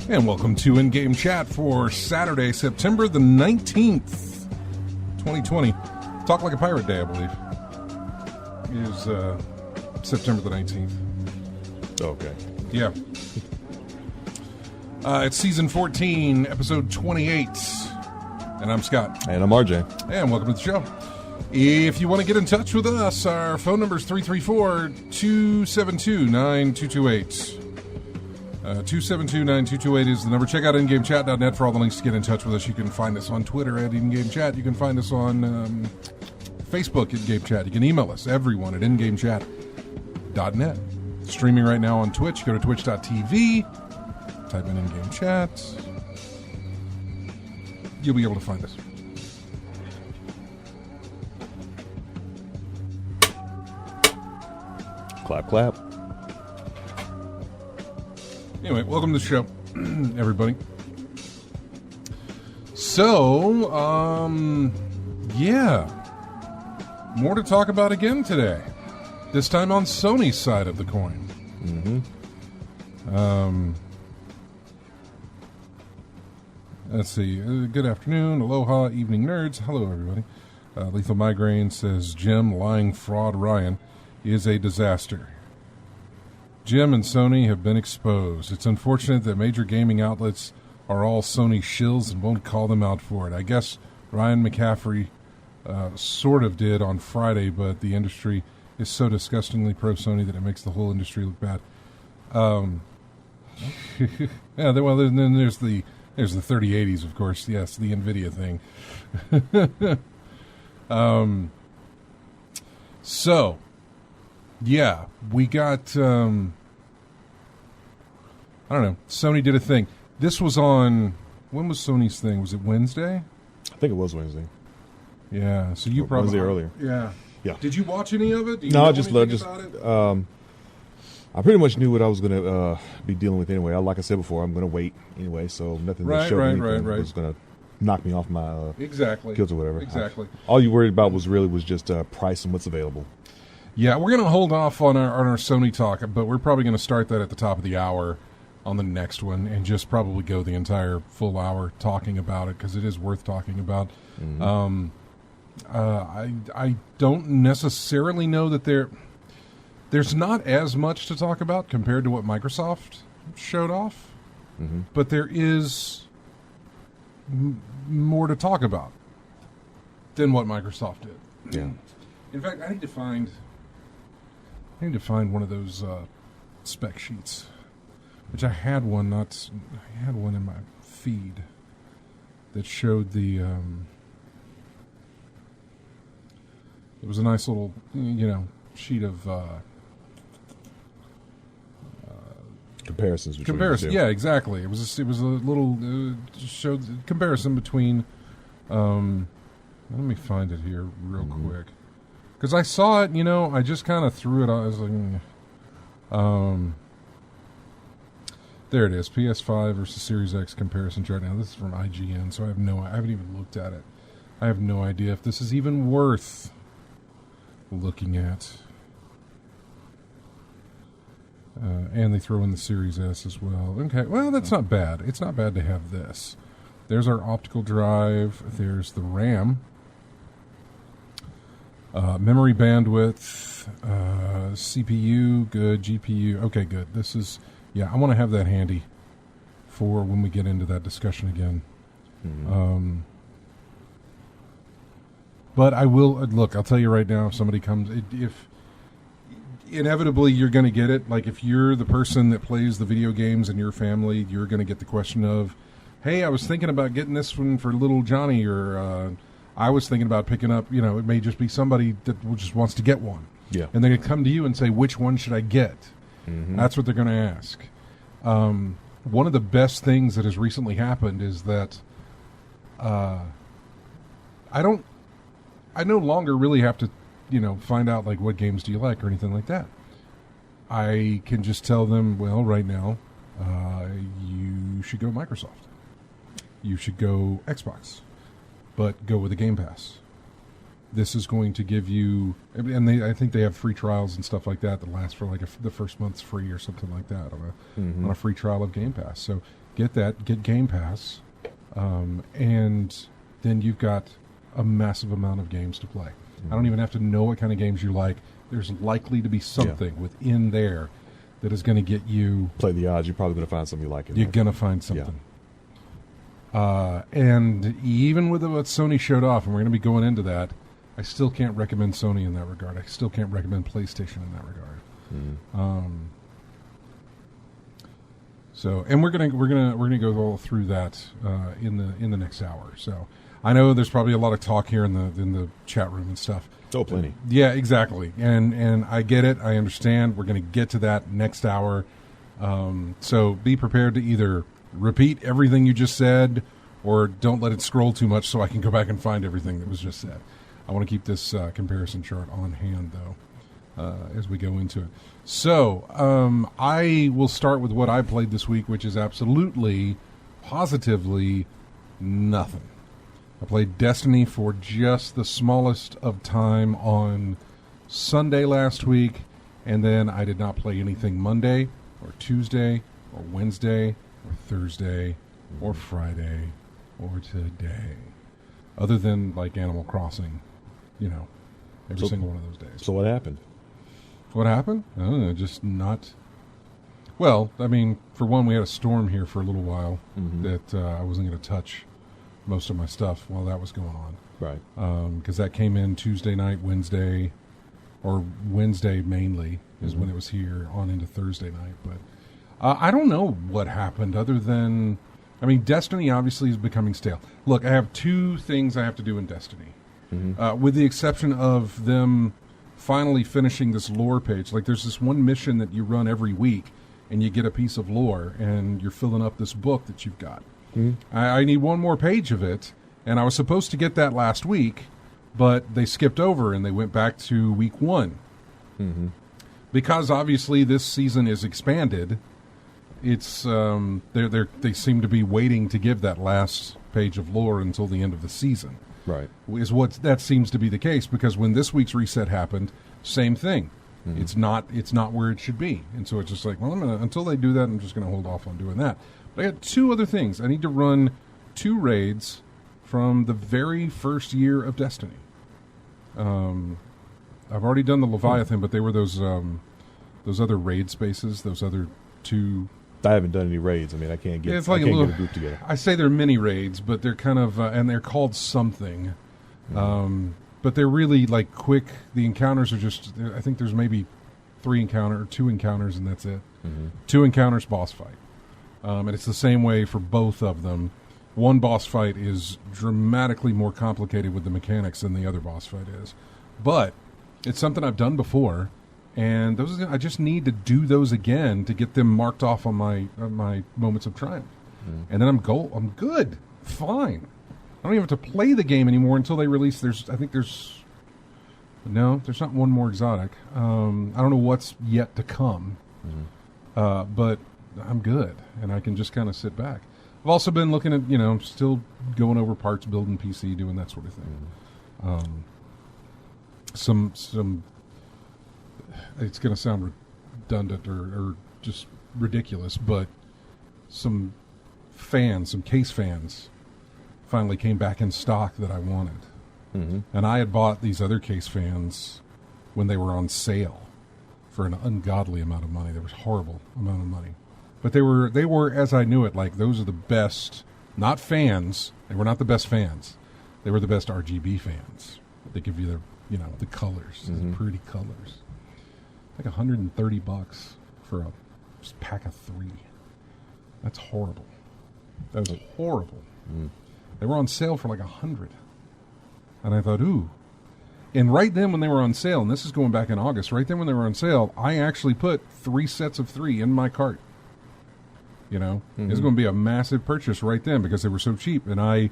And welcome to In-Game Chat for Saturday, September the 19th, 2020. Talk Like a Pirate Day, I believe. It is September the 19th. Okay. Yeah. It's season 14, episode 28. And I'm Scott. And I'm RJ. And welcome to the show. If you want to get in touch with us, our phone number is 334-272-9228. 272-9228 is the number. Check out ingamechat.net for all the links to get in touch with us. You can find us on Twitter at InGameChat. You can find us on Facebook at InGameChat. You can email us, everyone, at ingamechat.net. Streaming right now on Twitch. Go to twitch.tv. Type in InGameChat. You'll be able to find us. Clap, clap. Anyway, welcome to the show, everybody. So, yeah. More to talk about again today. This time on Sony's side of the coin. Mm-hmm. Let's see. Good afternoon. Aloha, evening nerds. Hello, everybody. Lethal Migraine says, Jim, lying fraud Ryan is a disaster. Jim and Sony have been exposed. It's unfortunate that major gaming outlets are all Sony shills and won't call them out for it. I guess Ryan McCaffrey sort of did on Friday, but the industry is so disgustingly pro-Sony that it makes the whole industry look bad. Yeah, well, then there's the 3080s, of course. Yes, the NVIDIA thing. So, yeah, we got... I don't know. Sony did a thing. This was on... When was Sony's thing? Was it Wednesday? I think it was Wednesday. Yeah, so you probably... Wednesday earlier. Yeah. Yeah. Did you watch any of it? No, I just I pretty much knew what I was going to be dealing with anyway. Like I said before, I'm going to wait anyway, so nothing that showed anything was going to knock me off my kills or whatever. Exactly. All you worried about was just price and what's available. Yeah, we're going to hold off on our Sony talk, but we're probably going to start that at the top of the hour on the next one and just probably go the entire full hour talking about it because it is worth talking about. Mm-hmm. I don't necessarily know that there's not as much to talk about compared to what Microsoft showed off, but there is more to talk about than what Microsoft did. Yeah. In fact, I need to find one of those spec sheets, which I had one. I had one in my feed that showed the. It was a nice little, sheet of comparisons. Yeah, exactly. It was a little showed comparison between. Let me find it here real quick, because I saw it. I just kind of threw it. I was like, there it is. PS5 versus Series X comparison chart. Now this is from IGN, so I haven't even looked at it. I have no idea if this is even worth looking at. And they throw in the Series S as well. Okay, well, that's not bad. It's not bad to have this. There's our optical drive. There's the RAM. Memory bandwidth. CPU, good. GPU, okay, good. This is, I want to have that handy for when we get into that discussion again. Mm-hmm. But I will, look, I'll tell you right now, if somebody comes, if inevitably you're going to get it, like if you're the person that plays the video games in your family, you're going to get the question of, hey, I was thinking about getting this one for little Johnny, or I was thinking about picking up, it may just be somebody that just wants to get one. Yeah. And they're going to come to you and say, which one should I get? Mm-hmm. That's what they're going to ask. One of the best things that has recently happened is that I no longer really have to, find out like what games do you like or anything like that. I can just tell them, well, right now, you should go Microsoft. You should go Xbox, but go with the Gamepass. This is going to give you, and I think they have free trials and stuff like that last for like the first month's free or something like that on a free trial of Game Pass. So get that, get Gamepass, and then you've got a massive amount of games to play. I don't even have to know what kind of games you like. There's likely to be something within there that is going to get you... Play the odds. You're probably going to find something you like. You're going to find something. And even with what Sony showed off, and we're going to be going into that, I still can't recommend Sony in that regard. I still can't recommend PlayStation in that regard. So, and we're gonna go all through that in the next hour. So, I know there's probably a lot of talk here in the chat room and stuff. Oh, plenty. Yeah, exactly. And I get it. I understand. We're going to get to that next hour. So be prepared to either repeat everything you just said, or don't let it scroll too much so I can go back and find everything that was just said. I want to keep this comparison chart on hand, though, as we go into it. So I will start with what I played this week, which is absolutely, positively nothing. I played Destiny for just the smallest of time on Sunday last week, and then I did not play anything Monday or Tuesday or Wednesday or Thursday or Friday or today, other than like Animal Crossing, every single one of those days. So what happened? What happened? I don't know, just not... Well, I mean, for one, we had a storm here for a little while that I wasn't going to touch most of my stuff while that was going on. Right. Because that came in Tuesday night, Wednesday, or Wednesday mainly is when it was here on into Thursday night. But I don't know what happened other than, I mean, Destiny obviously is becoming stale. Look, I have two things I have to do in Destiny. With the exception of them finally finishing this lore page. Like there's this one mission that you run every week and you get a piece of lore and you're filling up this book that you've got. I need one more page of it, and I was supposed to get that last week, but they skipped over and they went back to week 1. Because obviously this season is expanded, it's they seem to be waiting to give that last page of lore until the end of the season. Right. Is what that seems to be the case, because when this week's reset happened, same thing. It's not where it should be, and so it's just like, well, until they do that, I'm just gonna hold off on doing that. But I got two other things. I need to run 2 raids from the very first year of Destiny. I've already done the Leviathan, but they were those other raid spaces, those other 2. I haven't done any raids. I mean, I can't get get a group together. I say they're mini raids, but they're kind of and they're called something. But they're really like quick. The encounters are just, I think there's maybe 2 encounters, and that's it. 2 encounters, boss fight. And it's the same way for both of them. One boss fight is dramatically more complicated with the mechanics than the other boss fight is. But it's something I've done before, and I just need to do those again to get them marked off on my moments of triumph. And then I'm good. Fine. I don't even have to play the game anymore until they release. There's not one more exotic. I don't know what's yet to come, but I'm good, and I can just kind of sit back. I've also been looking at, still going over parts, building PC, doing that sort of thing. Some. It's going to sound redundant or just ridiculous, but some case fans finally came back in stock that I wanted. And I had bought these other case fans when they were on sale for an ungodly amount of money. There was a horrible amount of money. But they were, as I knew it, like those are the best, not fans. They were not the best fans. They were the best RGB fans. They give you the colors, the pretty colors. Like $130 for a pack of 3. That's horrible. That was horrible. They were on sale for like $100. And I thought, ooh. And right then when they were on sale, and this is going back in August, right then when they were on sale, I actually put 3 sets of 3 in my cart. It was going to be a massive purchase right then because they were so cheap. And I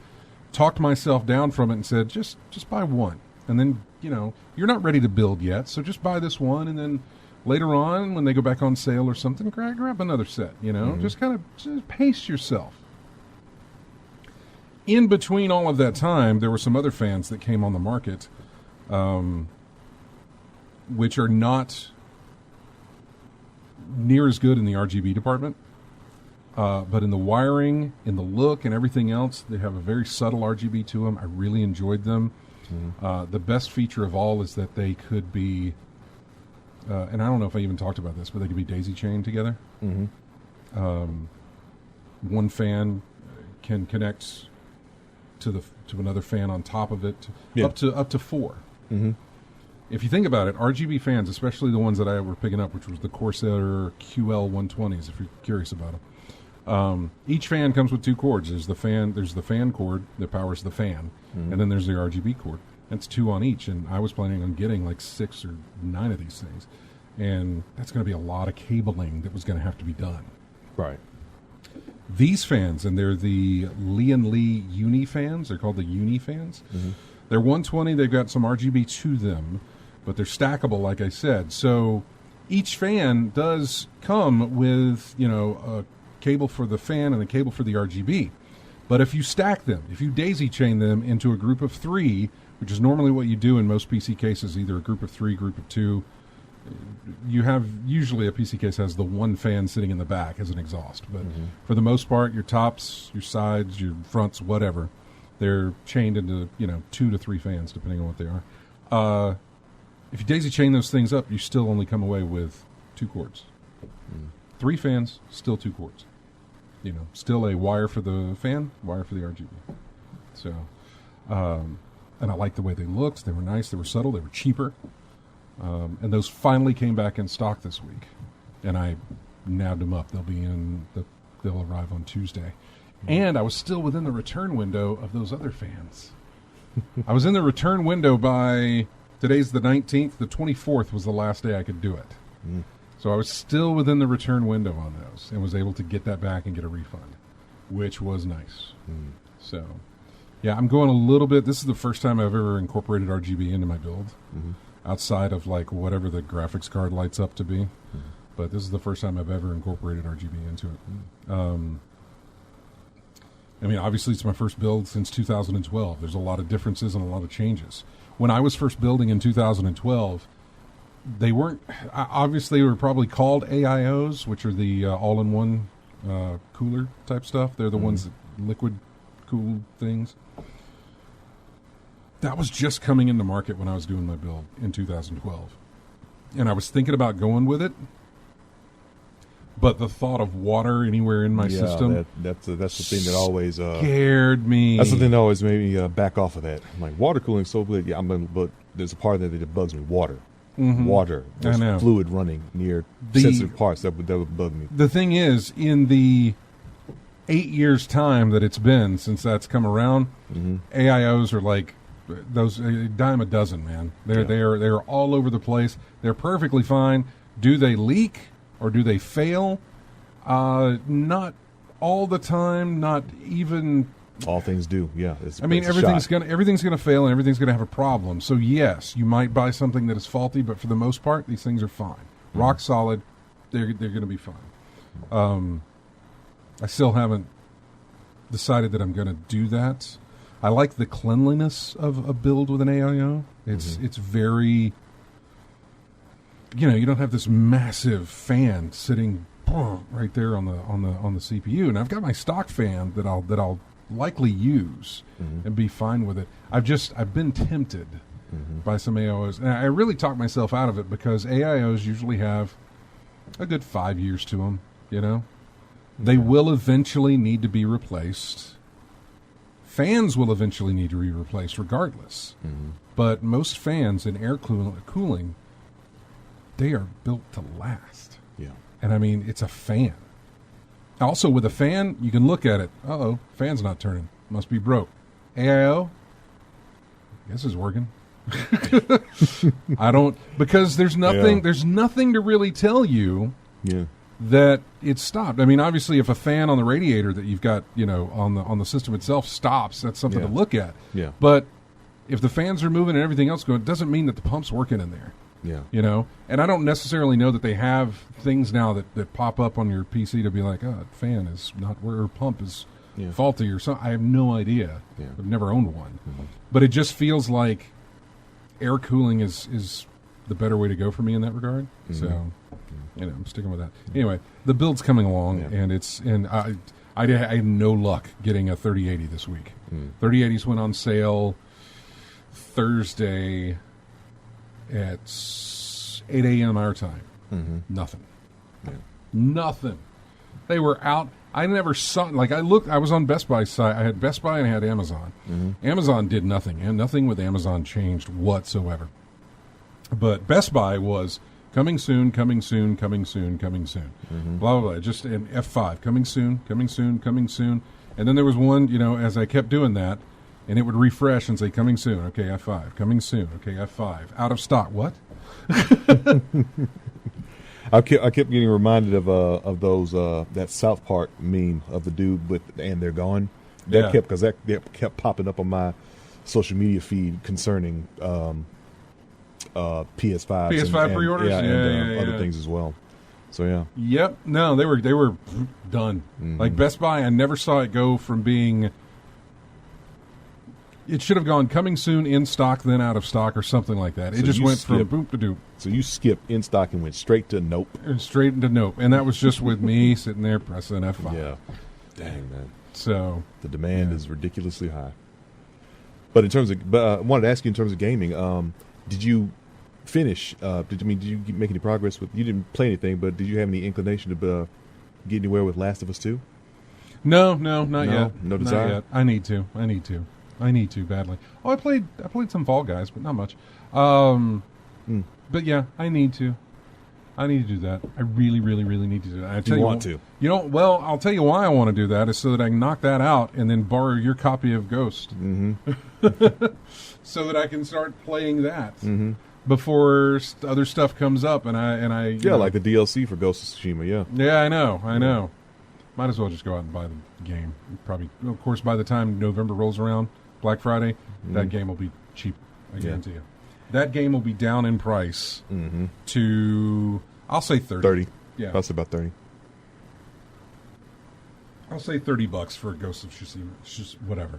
talked myself down from it and said, just buy one. And then, you're not ready to build yet, so just buy this one. And then later on, when they go back on sale or something, grab another set, Just kind of pace yourself. In between all of that time, there were some other fans that came on the market, which are not near as good in the RGB department. But in the wiring, in the look, and everything else, they have a very subtle RGB to them. I really enjoyed them. The best feature of all is that they could be, and I don't know if I even talked about this, but they could be daisy chained together. One fan can connect to another fan on top of it, up to 4. If you think about it, RGB fans, especially the ones that I were picking up, which was the Corsair QL 120s, if you're curious about them. Each fan comes with 2 cords. There's the fan cord that powers the fan, and then there's the RGB cord. That's 2 on each, and I was planning on getting like 6 or 9 of these things, and that's going to be a lot of cabling that was going to have to be done. Right. These fans, and they're the Lee & Lee Uni fans. They're called the Uni fans. They're 120. They've got some RGB to them, but they're stackable, like I said. So each fan does come with, a cable for the fan and a cable for the RGB. But if you stack them, if you daisy chain them into a group of 3, which is normally what you do in most PC cases, either a group of 3, group of 2, you have usually a PC case has the one fan sitting in the back as an exhaust. But for the most part, your tops, your sides, your fronts, whatever, they're chained into 2 to 3 fans, depending on what they are. If you daisy chain those things up, you still only come away with 2 cords. 3 fans, still 2 cords. Still a wire for the fan, wire for the RGB. So, and I liked the way they looked. They were nice. They were subtle. They were cheaper. And those finally came back in stock this week, and I nabbed them up. They'll arrive on Tuesday, and I was still within the return window of those other fans. I was in the return window by today's the 19th. The 24th was the last day I could do it, so I was still within the return window on those, and was able to get that back and get a refund, which was nice. So, yeah, I'm going a little bit. This is the first time I've ever incorporated RGB into my build. Outside of like whatever the graphics card lights up to be, but this is the first time I've ever incorporated RGB into it. Obviously it's my first build since 2012. There's a lot of differences and a lot of changes. When I was first building in 2012, they weren't, obviously they were probably called AIOs, which are the all-in-one cooler type stuff. They're the ones that liquid cool things. That was just coming into market when I was doing my build in 2012. And I was thinking about going with it, but the thought of water anywhere in my system... That's the thing that always... scared me. That's the thing that always made me back off of that. I'm like, water cooling is so good. Yeah, but there's a part of that bugs me. Water. Water. There's fluid running near sensitive parts. That would bug me. The thing is, in the 8 years' time that it's been since that's come around, AIOs are like... those a dime a dozen, man. They're all over the place. They're perfectly fine. Do they leak or do they fail? Not all the time. Not even. All things do. Yeah. Everything's gonna fail and everything's gonna have a problem. So yes, you might buy something that is faulty, but for the most part, these things are fine. Rock solid. They're gonna be fine. I still haven't decided that I'm gonna do that. I like the cleanliness of a build with an AIO. It's very, you don't have this massive fan sitting right there on the CPU, and I've got my stock fan that I'll likely use and be fine with it. I've been tempted by some AIOs, and I really talked myself out of it because AIOs usually have a good 5 years to them. They will eventually need to be replaced. Fans will eventually need to be replaced regardless. But most fans in air cooling, they are built to last. Yeah. And it's a fan. Also, with a fan, you can look at it. Uh-oh, fan's not turning. Must be broke. AIO, I guess it's working. Because there's nothing to really tell you that it stopped. Obviously, if a fan on the radiator that you've got, on the system itself stops, that's something to look at. Yeah. But if the fans are moving and everything else going, it doesn't mean that the pump's working in there. Yeah. And I don't necessarily know that they have things now that pop up on your PC to be like, fan is not where her pump is faulty or something. I have no idea. Yeah. I've never owned one. But it just feels like air cooling is the better way to go for me in that regard. So I'm sticking with that. Anyway, the build's coming along, and I had no luck getting a 3080 this week. 3080s went on sale Thursday at 8 a.m. our time. Nothing. Nothing. They were out. I never saw, I was on Best Buy's site. I had Best Buy and I had Amazon. Amazon did nothing, and nothing with Amazon changed whatsoever. But Best Buy was coming soon, coming soon, coming soon, coming soon. Blah, blah, blah. Just an F5, coming soon, coming soon, coming soon. And then there was one, as I kept doing that, and it would refresh and say, coming soon, okay, F5, coming soon, okay, F5, out of stock. What? I kept getting reminded of those that South Park meme of the dude and they're gone. That kept popping up on my social media feed concerning PS5 and pre-orders, and other things as well. So yeah. Yep. No, they were done. Like Best Buy, I never saw it go from being. It should have gone coming soon, in stock, then out of stock, or something like that. It just went from boop to doop. So you skipped in stock and went straight to nope. Straight into nope, and that was just with me sitting there pressing F5. Yeah. Dang, man. So the demand is ridiculously high. But in terms of, I wanted to ask you in terms of gaming, did you finish? Did you make any progress with? You didn't play anything, but did you have any inclination to get anywhere with Last of Us 2? No, not yet. No desire. Not yet. I need to badly. Oh, I played some Fall Guys, but not much. But yeah, I need to do that. I really, really, really need to do that. I tell you want to? Well, I'll tell you why I want to do that is so that I can knock that out and then borrow your copy of Ghost, so that I can start playing that before other stuff comes up. And I like the DLC for Ghost of Tsushima. Yeah, I know. Might as well just go out and buy the game. Probably, of course, by the time November rolls around, Black Friday, that game will be cheap. I guarantee you. That game will be down in price to, I'll say 30. 30. Yeah. That's about 30. I'll say $30 for Ghost of Tsushima. It's just whatever.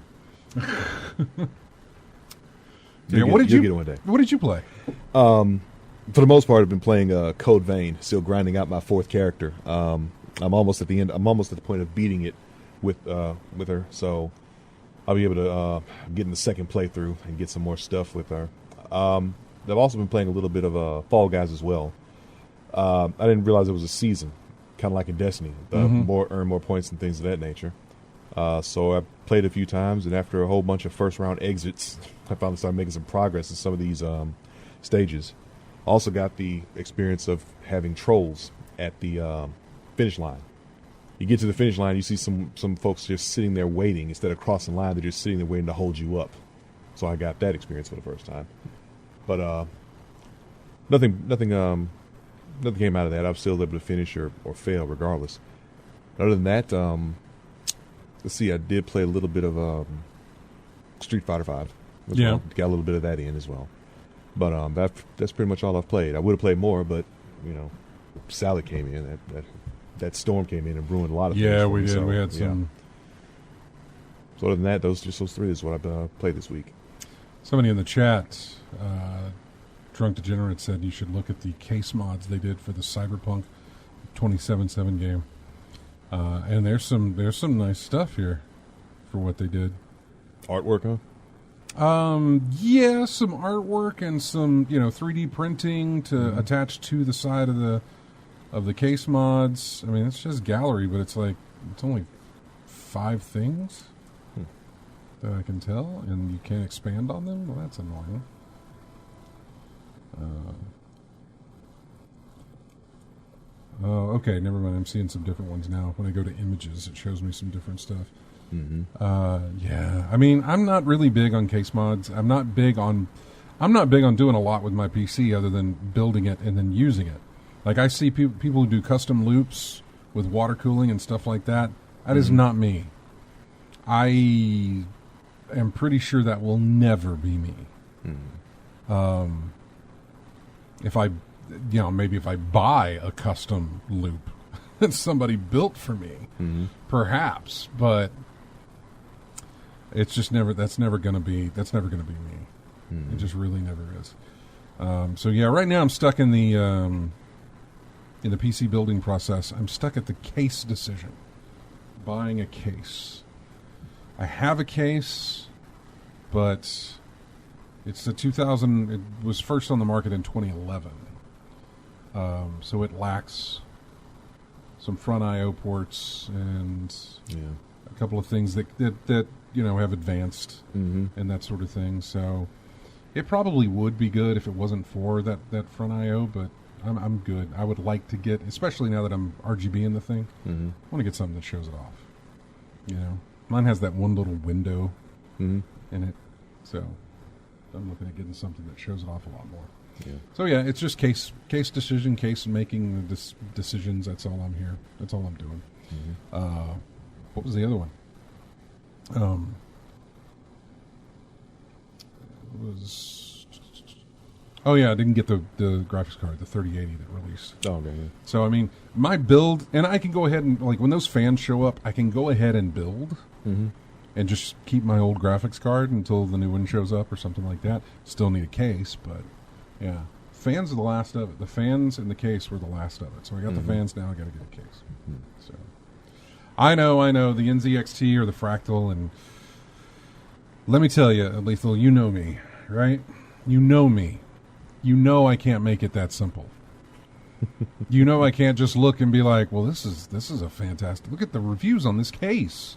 What did you get one day? What did you play? For the most part, I've been playing Code Vein, still grinding out my fourth character. I'm almost at the end. I'm almost at the point of beating it with her. So I'll be able to get in the second playthrough and get some more stuff with her. I've also been playing a little bit of Fall Guys as well. I didn't realize it was a season, kind of like in Destiny. Earn more points and things of that nature. So I played a few times, and after a whole bunch of first round exits, I finally started making some progress in some of these stages. Also got the experience of having trolls at the finish line. You get to the finish line, you see some folks just sitting there waiting. Instead of crossing the line, they're just sitting there waiting to hold you up. So I got that experience for the first time. But nothing came out of that. I was still able to finish or fail regardless. Other than that, let's see, I did play a little bit of Street Fighter V. Yeah. Got a little bit of that in as well. But that's pretty much all I've played. I would have played more, but Sally came in. That storm came in and ruined a lot of things. Yeah, we did. So, we had some. So other than that, those three is what I've played this week. Somebody in the chat, Drunk Degenerate, said you should look at the case mods they did for the Cyberpunk 2077 game. And there's some nice stuff here for what they did. Artwork, huh? Yeah, some artwork and some 3D printing to attach to the side of the case mods. I mean, it's just gallery, but it's only 5 things that I can tell, and you can't expand on them. Well, that's annoying. Oh, okay, never mind. I'm seeing some different ones now. When I go to images, it shows me some different stuff. Yeah. I mean, I'm not really big on case mods. I'm not big on doing a lot with my PC other than building it and then using it. Like I see people who do custom loops with water cooling and stuff like that. That is not me. I am pretty sure that will never be me. If I, maybe if I buy a custom loop that somebody built for me, perhaps, but it's just never. That's never going to be me. It just really never is. So yeah, right now I'm stuck in the in the PC building process, I'm stuck at the case decision. Buying a case. I have a case, but it's the 2000. It was first on the market in 2011, so it lacks some front I/O ports and a couple of things that have advanced and that sort of thing. So it probably would be good if it wasn't for that front I/O, but I'm good. I would like to get, especially now that I'm RGBing the thing, I want to get something that shows it off. Mine has that one little window in it, so I'm looking at getting something that shows it off a lot more. Yeah. So yeah, it's just case decision, case making decisions. That's all I'm here. That's all I'm doing. What was the other one? Oh yeah, I didn't get the graphics card, the 3080 that released. Oh, okay. Yeah. So I mean, my build, and I can go ahead and, like, when those fans show up, I can go ahead and build and just keep my old graphics card until the new one shows up or something like that. Still need a case, but yeah, fans are the last of it. The fans and the case were the last of it. So I got the fans now. I got to get a case. So I know the NZXT or the Fractal, and let me tell you, Lethal, you know me, right? You know me. You know I can't make it that simple. You know I can't just look and be like, well, this is a fantastic. Look at the reviews on this case.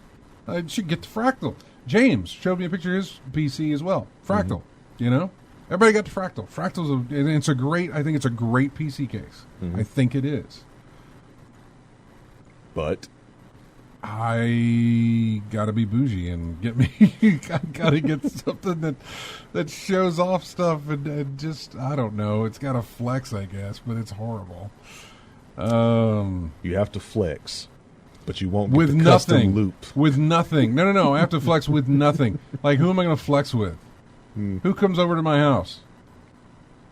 I should get the Fractal. James showed me a picture of his PC as well. Fractal, everybody got the Fractal. I think it's a great PC case. I think it is. But I gotta be bougie and get me. I gotta get something that shows off stuff and just, I don't know. It's got to flex, I guess, but it's horrible. You have to flex, but you won't get with the nothing. custom loop. With nothing. No. I have to flex with nothing. Like, who am I going to flex with? Who comes over to my house?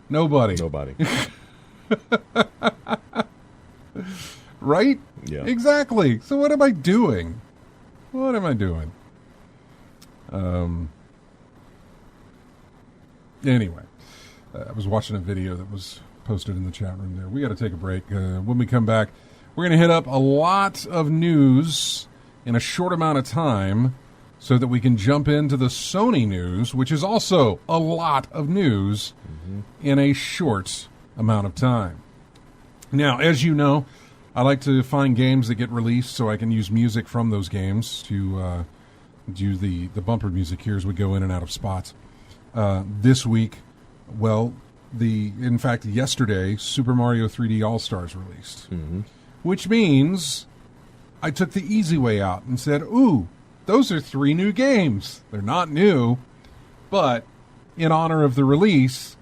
Nobody. Right? Yeah. Exactly. So what am I doing? Anyway, I was watching a video that was posted in the chat room there. We got to take a break. When we come back, we're going to hit up a lot of news in a short amount of time so that we can jump into the Sony news, which is also a lot of news in a short amount of time. Now, as you know, I like to find games that get released so I can use music from those games to do the bumper music here as we go in and out of spots. This week, in fact, yesterday, Super Mario 3D All-Stars released, which means I took the easy way out and said, ooh, those are 3 new games. They're not new, but in honor of the release,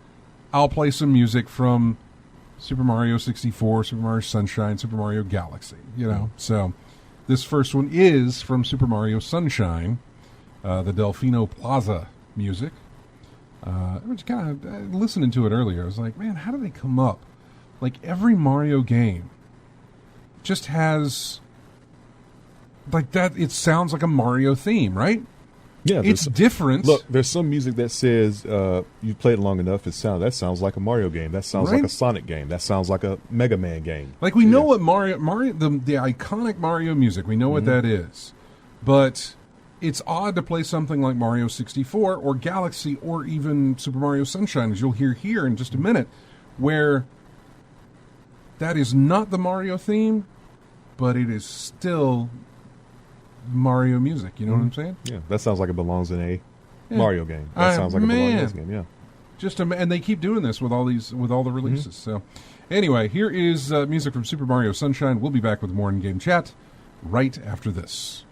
I'll play some music from Super Mario 64, Super Mario Sunshine, Super Mario Galaxy, So this first one is from Super Mario Sunshine, the Delfino Plaza music. I was kind of listening to it earlier. I was like, man, how do they come up? Like, every Mario game just has, like, that. It sounds like a Mario theme, right? Yeah, it's different. Look, there's some music that says you've played it long enough. That sounds like a Mario game. That sounds like a Sonic game. That sounds like a Mega Man game. Like, we know what Mario, the iconic Mario music. We know what that is, but it's odd to play something like Mario 64 or Galaxy or even Super Mario Sunshine, as you'll hear here in just a minute, where that is not the Mario theme, but it is still Mario music. You know what I'm saying? Yeah, that sounds like it belongs in a Mario game. That sounds like it belongs in this game. Yeah, and they keep doing this with all the releases. So, anyway, here is music from Super Mario Sunshine. We'll be back with more in-game chat right after this.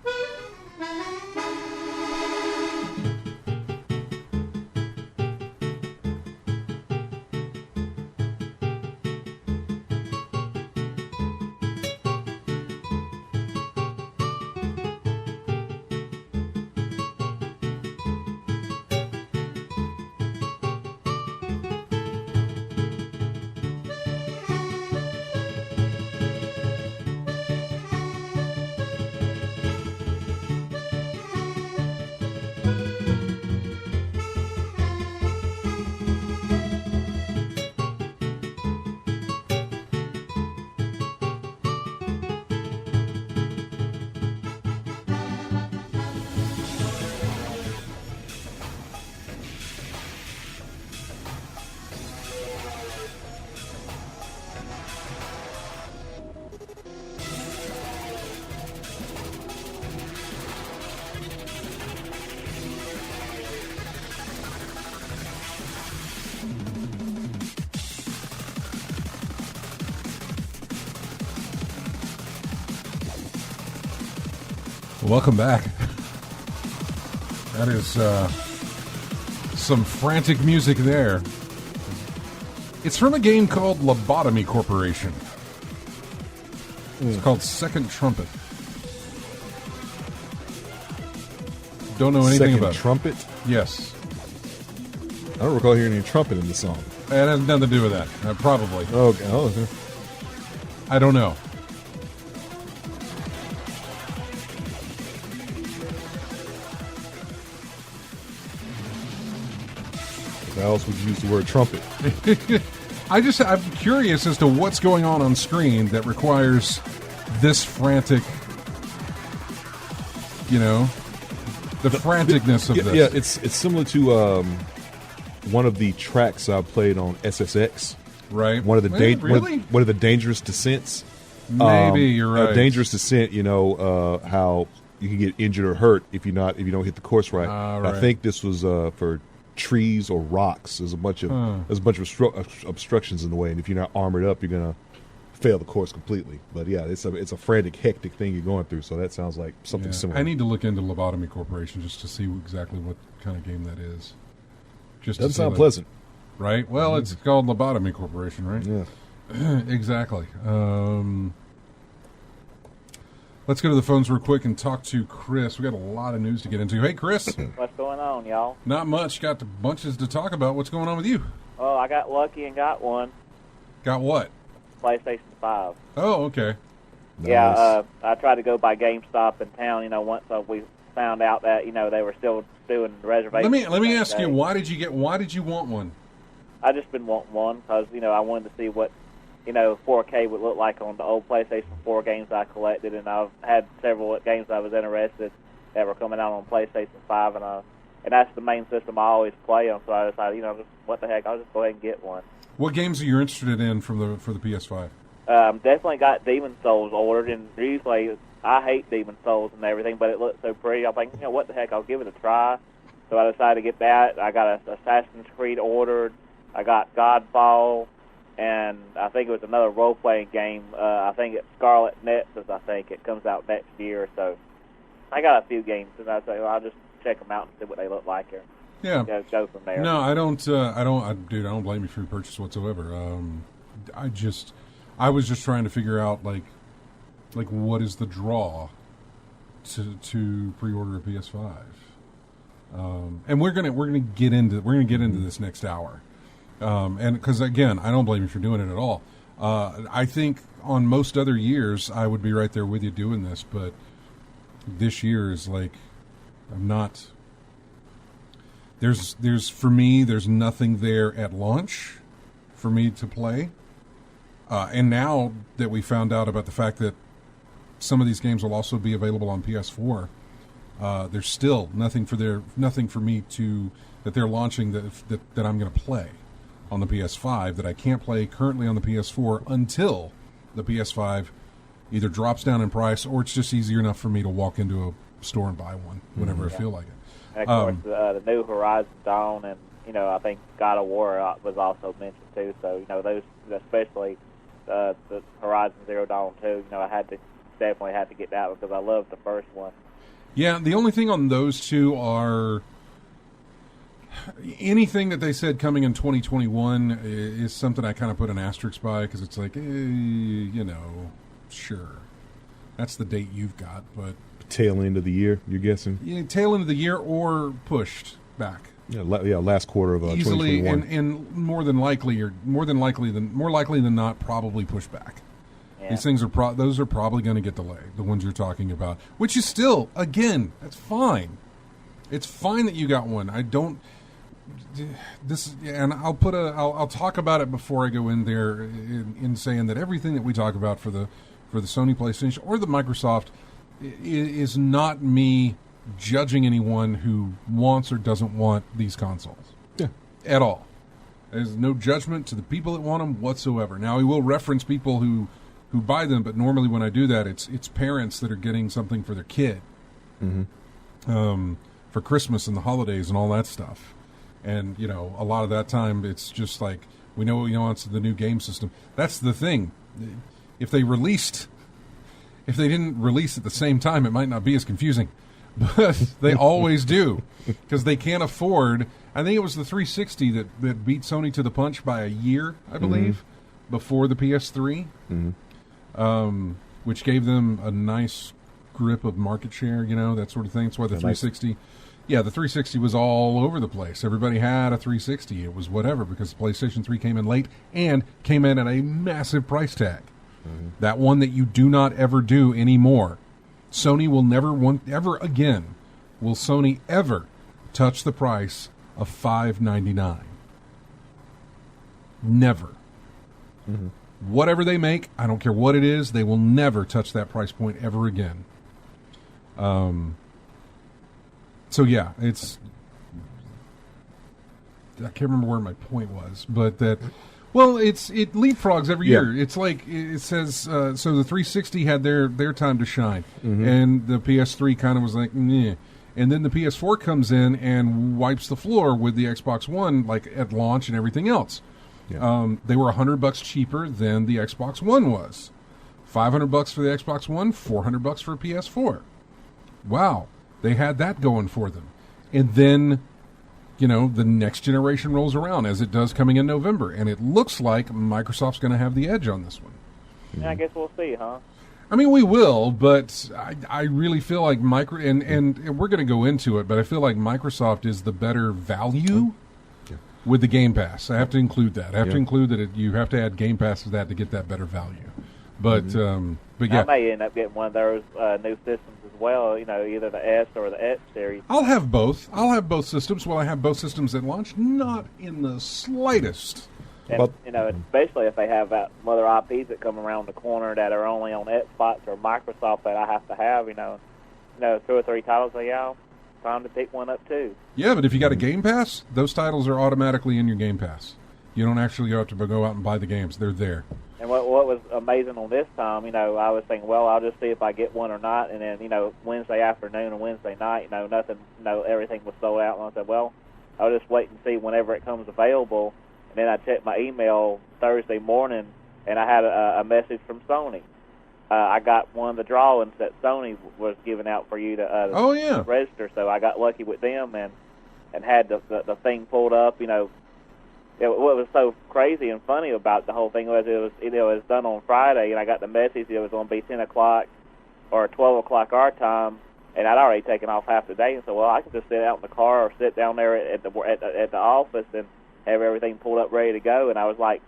Welcome back. That is some frantic music there. It's from a game called Lobotomy Corporation. It's called Second Trumpet. Don't know anything Second about it. Trumpet? Yes. I don't recall hearing any trumpet in the song. It has nothing to do with that. Probably. Okay. Oh, okay. I don't know. How else would you use the word trumpet? I'm curious as to what's going on screen that requires this frantic, the franticness of this. Yeah, it's similar to one of the tracks I played on SSX. Right. One of the really? one of the dangerous descents. Maybe you're right. A dangerous descent. How you can get injured or hurt if you don't hit the course right. Right. I think this was for trees or rocks. There's a bunch of obstructions in the way, and if you're not armored up, you're gonna fail the course completely. But yeah, it's a frantic, hectic thing you're going through. So that sounds like something similar. I need to look into Lobotomy Corporation just to see exactly what kind of game that is. Just doesn't sound pleasant, right? Well, it's called Lobotomy Corporation, right? Yeah, exactly. Let's go to the phones real quick and talk to Chris. We got a lot of news to get into. Hey, Chris. What's going on, y'all? Not much. Got bunches to talk about. What's going on with you? Oh, I got lucky and got one. Got what? PlayStation 5. Oh, okay. nice. Yeah, I tried to go by GameStop in town, once we found out that, they were still doing reservations. Let me ask you, why did you want one? I just been wanting one because, I wanted to see what, 4K would look like on the old PlayStation 4 games I collected, and I've had several games I was interested that were coming out on PlayStation 5, and that's the main system I always play on, so I decided, what the heck, I'll just go ahead and get one. What games are you interested in for the PS5? Definitely got Demon Souls ordered, and usually I hate Demon Souls and everything, but it looks so pretty. I'm like, what the heck, I'll give it a try. So I decided to get that. I got Assassin's Creed ordered. I got Godfall, and I think it was another role-playing game. I think it's Scarlet Nexus. I think it comes out next year. So I got a few games, and I say, I'll just check them out and see what they look like here. Yeah. Go from there. No, I don't. Dude, I don't blame you for your purchase whatsoever. I was just trying to figure out like what is the draw to pre-order a PS5. And we're gonna get into this next hour. And because again, I don't blame you for doing it at all. I think on most other years I would be right there with you doing this, but this year is like I'm not. There's for me, there's nothing there at launch for me to play. And now that we found out about the fact that some of these games will also be available on PS4, there's still nothing for me that they're launching that I'm going to play on the PS5 that I can't play currently on the PS4 until the PS5 either drops down in price or it's just easier enough for me to walk into a store and buy one whenever I feel like it. And of course, the new Horizon Dawn, and I think God of War was also mentioned too. So those, especially the Horizon Zero Dawn 2, I definitely had to get that one because I loved the first one. Yeah, the only thing on those two are anything that they said coming in 2021 is something I kind of put an asterisk by because it's like, sure, that's the date you've got, but tail end of the year, you're guessing? Yeah, tail end of the year or pushed back. Yeah, last quarter of easily, 2021. and more likely than not, probably pushed back. Yeah. These things those are probably going to get delayed. The ones you're talking about, which is still, again, that's fine. It's fine that you got one. I don't. And I'll talk about it before I go in there in saying that everything that we talk about for the Sony PlayStation or the Microsoft is not me judging anyone who wants or doesn't want these consoles. Yeah. At all. There's no judgment to the people that want them whatsoever. Now, we will reference people who buy them, but normally when I do that, it's parents that are getting something for their kid. For Christmas and the holidays and all that stuff. And, a lot of that time, it's just like, we know it's the new game system. That's the thing. If they released If they didn't release at the same time, it might not be as confusing. But they always do, because they can't afford. I think it was the 360 that beat Sony to the punch by a year, I believe, before the PS3, which gave them a nice grip of market share, that sort of thing. That's why the 360, the 360 was all over the place. Everybody had a 360. It was whatever, because the PlayStation 3 came in late and came in at a massive price tag. That one that you do not ever do anymore. Sony will ever again will Sony ever touch the price of $599. Never. Whatever they make, I don't care what it is, they will never touch that price point ever again. So yeah, it's, I can't remember where my point was, but that, well, it leapfrogs every year. It's like, it says, so the 360 had their time to shine, and the PS3 kind of was like, meh. And then the PS4 comes in and wipes the floor with the Xbox One, like at launch and everything else. Yeah. They were $100 cheaper than the Xbox One was. $500 for the Xbox One, $400 for a PS4. Wow, they had that going for them. And then, the next generation rolls around, as it does coming in November, and it looks like Microsoft's going to have the edge on this one. Yeah, I guess we'll see, huh? I mean, we will, but I really feel like and we're going to go into it, but I feel like Microsoft is the better value with the Game Pass. I have to include that. I have to include that you have to add Game Pass to that to get that better value. But yeah, I may end up getting one of those new systems as well. Either the S or the X series. I'll have both. I'll have both systems. Will I have both systems at launch? Not in the slightest. And, especially if they have other IPs that come around the corner that are only on Xbox or Microsoft that I have to have, 2 or 3 titles, time to pick one up too. Yeah, but if you got a Game Pass, those titles are automatically in your Game Pass. You don't actually have to go out and buy the games. They're there. And what was amazing on this time, I was thinking, well, I'll just see if I get one or not. And then, Wednesday afternoon and Wednesday night, nothing, everything was sold out. And I said, well, I'll just wait and see whenever it comes available. And then I checked my email Thursday morning, and I had a message from Sony. I got one of the drawings that Sony was giving out for you to register. So I got lucky with them and had the thing pulled up. What was so crazy and funny about the whole thing was it was done on Friday, and I got the message it was going to be 10 o'clock or 12 o'clock our time, and I'd already taken off half the day. And so, well, I could just sit out in the car or sit down there at the office and have everything pulled up ready to go. And I was like,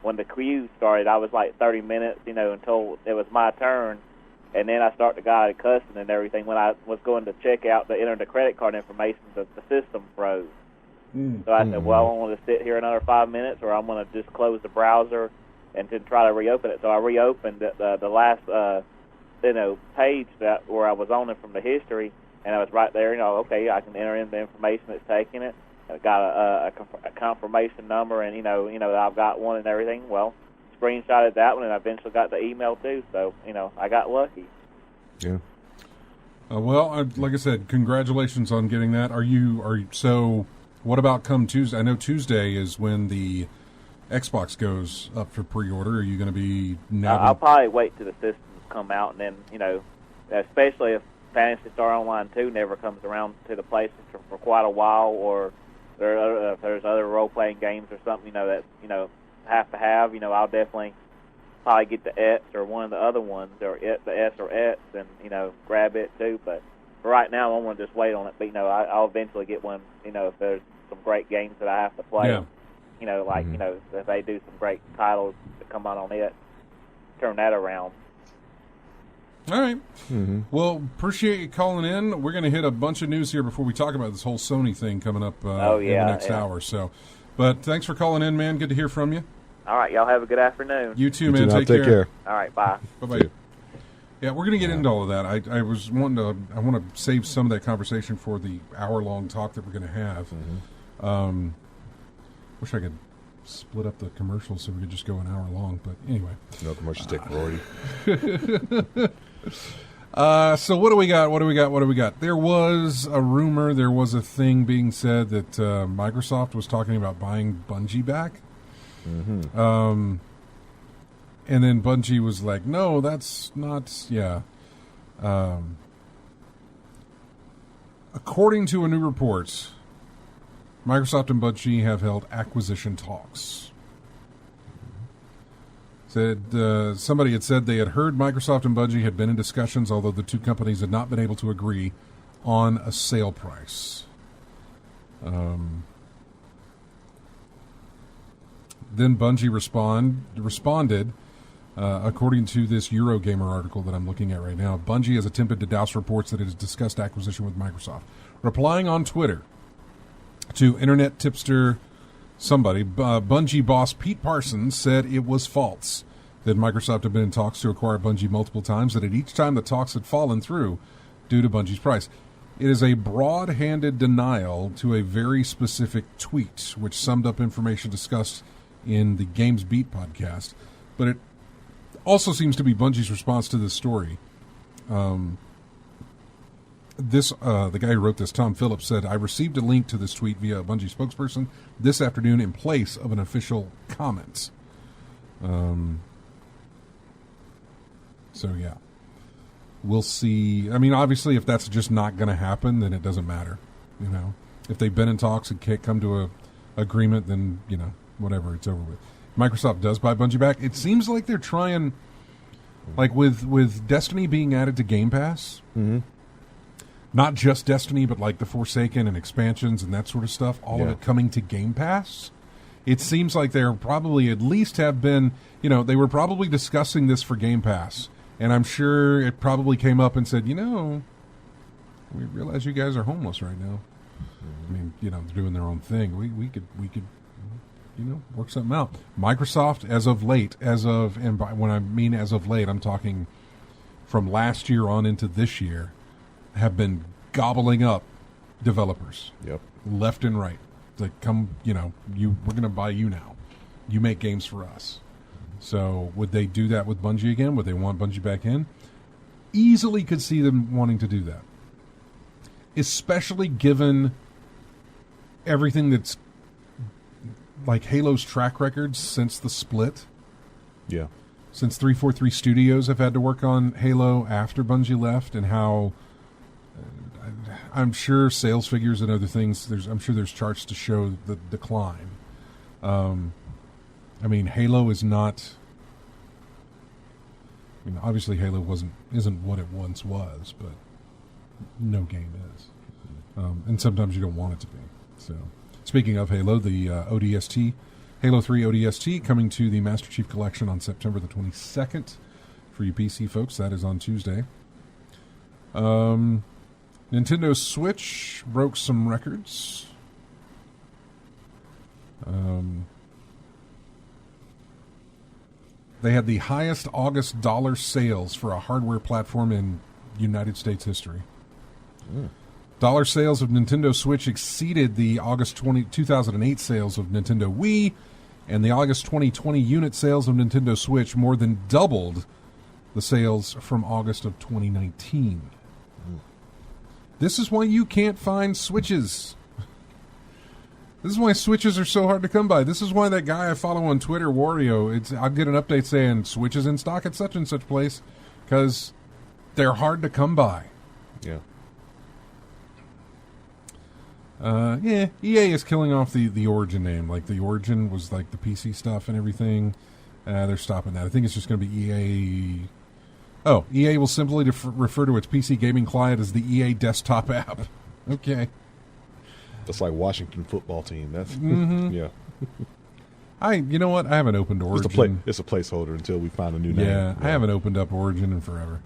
when the queue started, I was like 30 minutes, until it was my turn. And then I started the guy cussing and everything. When I was going to check out to enter the credit card information, the system froze. So I said, well, I want to sit here another 5 minutes, or I'm going to just close the browser and then try to reopen it. So I reopened the last, page where I was on it from the history, and I was right there. Okay, I can enter in the information that's taking it. I got a confirmation number, and that I've got one and everything. Well, screenshotted that one, and I eventually got the email too. So I got lucky. Yeah. Well, like I said, congratulations on getting that. Are you so? What about come Tuesday? I know Tuesday is when the Xbox goes up for pre-order. Are you going to be? I'll probably wait till the systems come out, and then especially if Phantasy Star Online 2 never comes around to the PlayStation for quite a while, or if there's other role-playing games or something, that have to have. I'll definitely probably get the X or one of the other ones, or the S or X, and grab it too. But for right now, I want to just wait on it. But I'll eventually get one. If there's some great games that I have to play, if they do some great titles that come out on it, turn that around. All right. Well, appreciate you calling in. We're going to hit a bunch of news here before we talk about this whole Sony thing coming up in the next hour. So, but thanks for calling in, man. Good to hear from you. All right, y'all have a good afternoon. You too, man. Take care. All right, bye. Bye-bye. Yeah, we're going to get into all of that. I was wanting to. I want to save some of that conversation for the hour-long talk that we're going to have. Wish I could split up the commercials so we could just go an hour long. But anyway, no commercials take priority. So what do we got? There was a rumor. There was a thing being said that Microsoft was talking about buying Bungie back. And then Bungie was like, no, that's not, yeah. According to a new report, Microsoft and Bungie have held acquisition talks. Somebody had said they had heard Microsoft and Bungie had been in discussions, although the two companies had not been able to agree on a sale price. Then Bungie responded, according to this Eurogamer article that I'm looking at right now. Bungie has attempted to douse reports that it has discussed acquisition with Microsoft. Replying on Twitter to internet tipster somebody, Bungie boss Pete Parsons said it was false, that Microsoft had been in talks to acquire Bungie multiple times, that at each time the talks had fallen through due to Bungie's price. It is a broad-handed denial to a very specific tweet, which summed up information discussed in the Games Beat podcast. But it also seems to be Bungie's response to this story. The guy who wrote this, Tom Phillips, said, I received a link to this tweet via a Bungie spokesperson this afternoon in place of an official comment. So, yeah. We'll see. I mean, obviously, if that's just not going to happen, then it doesn't matter. You know, if they've been in talks and can't come to a agreement, then, you know, whatever, it's over with. Microsoft does buy Bungie back. It seems like they're trying, like with Destiny being added to Game Pass, not just Destiny, but like the Forsaken and expansions and that sort of stuff, all of it coming to Game Pass. It seems like they're probably at least have been, you know, they were probably discussing this for Game Pass. And I'm sure it probably came up and said, you know, we realize you guys are homeless right now. I mean, you know, they're doing their own thing. We could, you know, work something out. Microsoft, as of late, when I mean as of late, I'm talking from last year on into this year, have been gobbling up developers. Yep. Left and right. It's like, come, you know, we're going to buy you now. You make games for us. So would they do that with Bungie again? Would they want Bungie back in? Easily could see them wanting to do that. Especially given everything that's like Halo's track record since the split. Yeah. Since 343 Studios have had to work on Halo after Bungie left, and how I'm sure sales figures and other things, I'm sure there's charts to show the decline. I mean, Halo is not. I mean, obviously, Halo isn't what it once was, but no game is, and sometimes you don't want it to be. So, speaking of Halo, the ODST, Halo 3 ODST, coming to the Master Chief Collection on September the 22nd for you PC folks. That is on Tuesday. Nintendo Switch broke some records. They had the highest August dollar sales for a hardware platform in United States history. Dollar sales of Nintendo Switch exceeded the August 2008 sales of Nintendo Wii, and the August 2020 unit sales of Nintendo Switch more than doubled the sales from August of 2019. This is why you can't find Switches. This is why Switches are so hard to come by. This is why that guy I follow on Twitter, Wario, I'll get an update saying Switches in stock at such and such place, because they're hard to come by. Yeah. EA is killing off the Origin name. Like, the Origin was like the PC stuff and everything. They're stopping that. I think it's just going to be EA. Oh, EA will simply refer to its PC gaming client as the EA desktop app. Okay. That's like Washington football team. That's yeah. You know what? I haven't opened Origin. It's a placeholder until we find a new name. Yeah, I haven't opened up Origin in forever.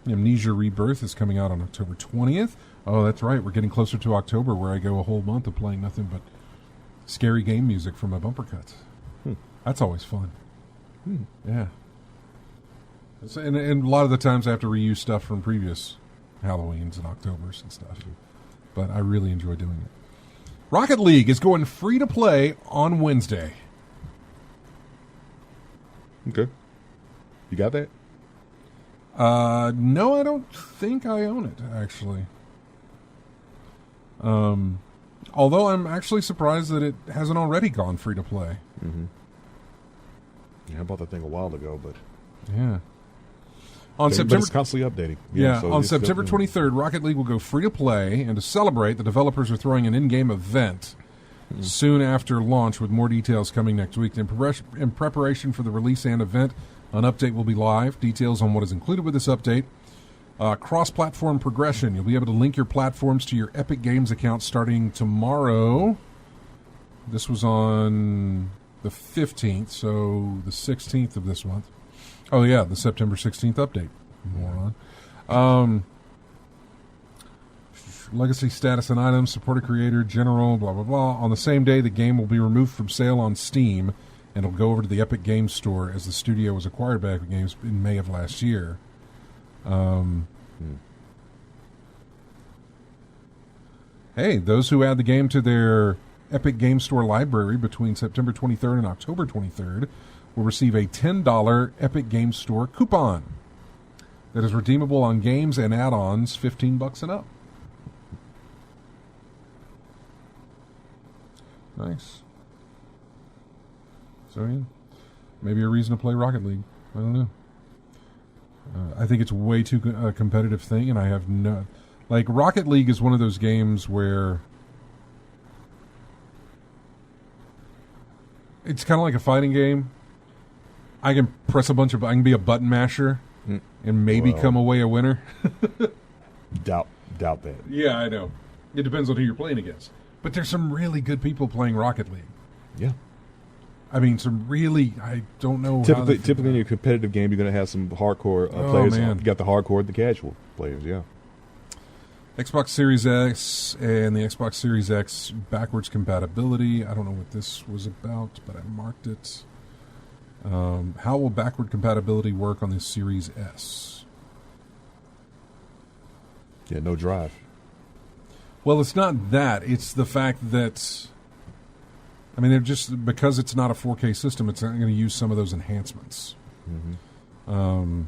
Amnesia Rebirth is coming out on October 20th. Oh, that's right. We're getting closer to October, where I go a whole month of playing nothing but scary game music from my bumper cuts. That's always fun. Yeah. And a lot of the times I have to reuse stuff from previous Halloweens and Octobers and stuff. But I really enjoy doing it. Rocket League is going free to play on Wednesday. Okay. You got that? No, I don't think I own it, actually. Although I'm actually surprised that it hasn't already gone free to play. Yeah, I bought that thing a while ago, but Yeah. On but September, it's constantly updating. on it's September definitely- 23rd, Rocket League will go free to play, and to celebrate, the developers are throwing an in-game event soon after launch, with more details coming next week. In preparation for the release and event, an update will be live. Details on what is included with this update. Cross-platform progression. You'll be able to link your platforms to your Epic Games account starting tomorrow. This was on the 15th, so the 16th of this month. Oh, yeah, the September 16th update. Moron. Legacy status and items, supported creator, general, blah, blah, blah. On the same day, the game will be removed from sale on Steam, and it'll go over to the Epic Games Store, as the studio was acquired by Epic Games in May of last year. Hey, those who add the game to their Epic Games Store library between September 23rd and October 23rd will receive a $10 Epic Games Store coupon that is redeemable on games and add-ons $15 and up. Nice. So, yeah, maybe a reason to play Rocket League. I don't know. I think it's way too competitive thing, and I have no... Like, Rocket League is one of those games where it's kind of like a fighting game. I can press I can be a button masher and maybe come away a winner. Doubt that. Yeah, I know. It depends on who you're playing against. But there's some really good people playing Rocket League. Yeah. I mean, some really, I don't know. Typically in your competitive game, you're going to have some hardcore players. Man. You got the hardcore, the casual players, yeah. Xbox Series X and the Xbox Series X backwards compatibility. I don't know what this was about, but I marked it. How will backward compatibility work on the Series S? Yeah, no drive. Well, it's not that. It's the fact that, I mean, they're just, because it's not a 4K system, it's not going to use some of those enhancements. The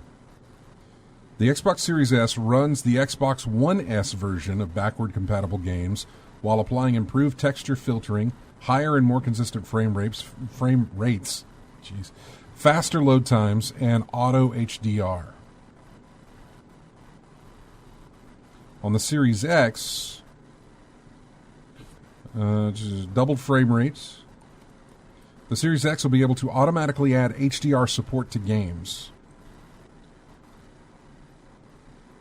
Xbox Series S runs the Xbox One S version of backward compatible games while applying improved texture filtering, higher and more consistent frame rates, faster load times, and auto HDR. On the Series X, just doubled frame rates. The Series X will be able to automatically add HDR support to games.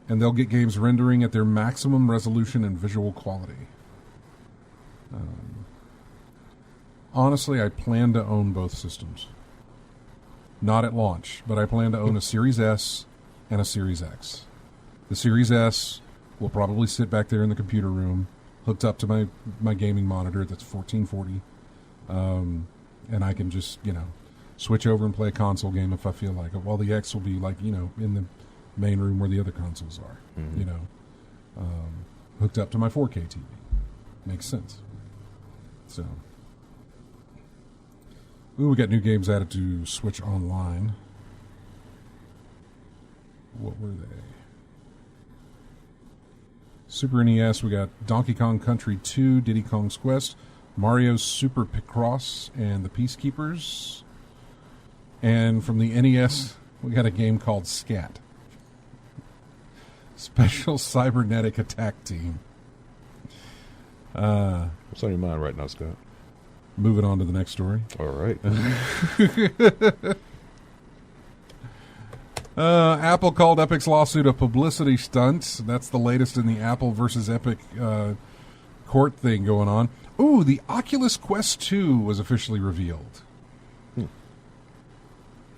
And they'll get games rendering at their maximum resolution and visual quality. Honestly, I plan to own both systems. Not at launch, but I plan to own a Series S and a Series X. The Series S will probably sit back there in the computer room, hooked up to my gaming monitor that's 1440. And I can just, switch over and play a console game if I feel like it. While the X will be in the main room where the other consoles are, hooked up to my 4K TV. Makes sense. So, we got new games added to Switch Online. What were they? Super NES, we got Donkey Kong Country 2, Diddy Kong's Quest, Mario Super Picross, and the Peacekeepers. And from the NES, we got a game called Scat. Special Cybernetic Attack Team. What's on your mind right now, Scott? Moving on to the next story. All right. Apple called Epic's lawsuit a publicity stunt. That's the latest in the Apple versus Epic court thing going on. Ooh, the Oculus Quest 2 was officially revealed.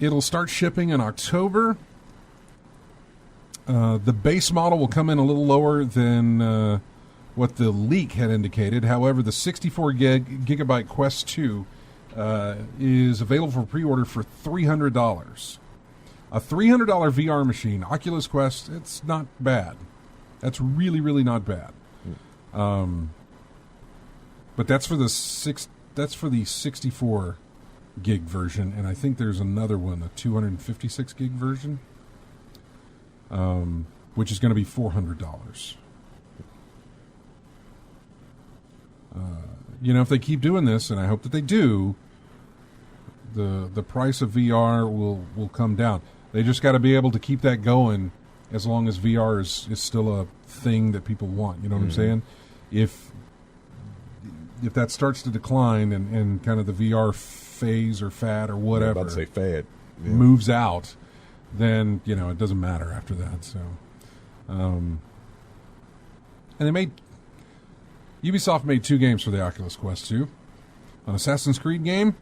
It'll start shipping in October. The base model will come in a little lower than what the leak had indicated. However, the 64 gigabyte Quest 2 is available for pre-order for $300. A $300 VR machine, Oculus Quest, it's not bad. That's really, really not bad. But that's for the 64 gig version, and I think there's another one, a 256 gig version. Which is going to be $400. If they keep doing this, and I hope that they do, The price of VR will come down. They just got to be able to keep that going as long as VR is still a thing that people want. You know what I'm saying? If that starts to decline and kind of the VR phase or fad or whatever, I'm about to say fad, moves out, then it doesn't matter after that. So, and Ubisoft made 2 games for the Oculus Quest 2, an Assassin's Creed game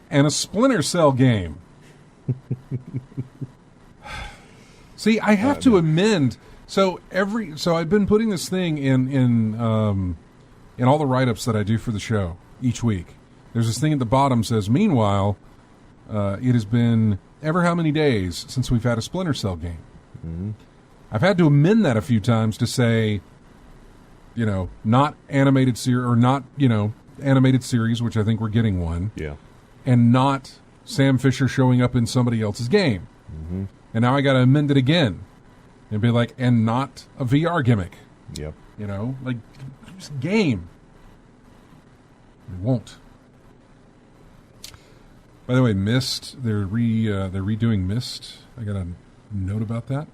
and a Splinter Cell game. See, I have to amend. So I've been putting this thing in all the write-ups that I do for the show each week. There's this thing at the bottom says, meanwhile, it has been ever how many days since we've had a Splinter Cell game. Mm-hmm. I've had to amend that a few times to say, not animated series, or not, animated series, which I think we're getting one. Yeah. And not Sam Fisher showing up in somebody else's game. Mm-hmm. And now I got to amend it again and be like, and not a VR gimmick. Yep. Just game. It won't. By the way, Myst, they're redoing Myst. I got a note about that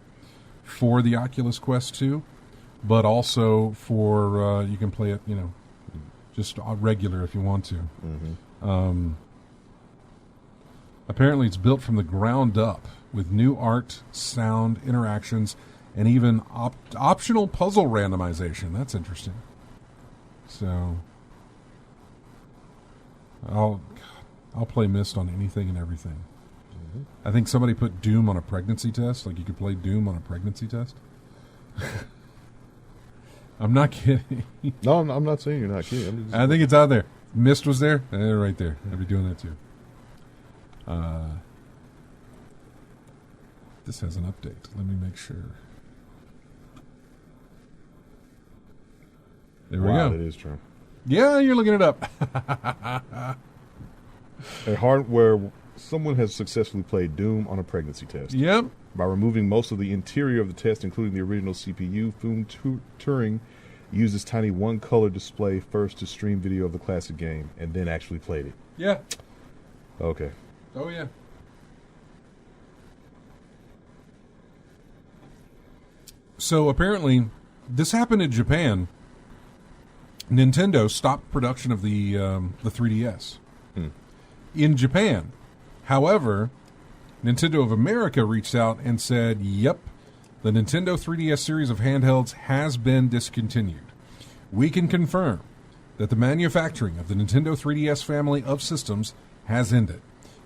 for the Oculus Quest 2, but also for you can play it, just regular if you want to. Mm-hmm. Apparently, it's built from the ground up with new art, sound, interactions, and even optional puzzle randomization. That's interesting. So, I'll play Myst on anything and everything. Mm-hmm. I think somebody put Doom on a pregnancy test. Like you could play Doom on a pregnancy test. I'm not kidding. No, I'm not saying you're not kidding. I think it's out there. Myst was there. Right there. I'd be doing that too. This has an update. Let me make sure. There we go. It is true. Yeah, you're looking it up. Where someone has successfully played Doom on a pregnancy test. Yep. By removing most of the interior of the test, including the original CPU, Turing used this tiny one-color display first to stream video of the classic game, and then actually played it. Yeah. Okay. Oh, yeah. So apparently, this happened in Japan. Nintendo stopped production of the 3DS in Japan. However, Nintendo of America reached out and said, yep, the Nintendo 3DS series of handhelds has been discontinued. We can confirm that the manufacturing of the Nintendo 3DS family of systems has ended.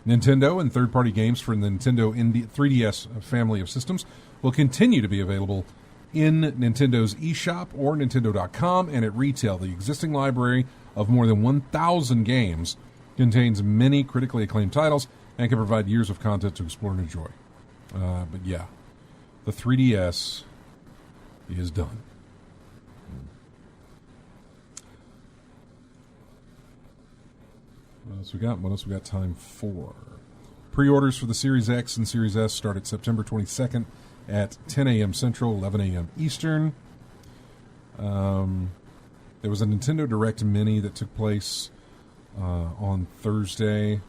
Nintendo and third-party games for the Nintendo 3DS family of systems will continue to be available in Nintendo's eShop or Nintendo.com and at retail. The existing library of more than 1,000 games contains many critically acclaimed titles and can provide years of content to explore and enjoy. But yeah, the 3DS is done. What else we got time for? Pre-orders for the Series X and Series S start at September 22nd at 10 a.m. Central, 11 a.m. Eastern. There was a Nintendo Direct Mini that took place on Thursday,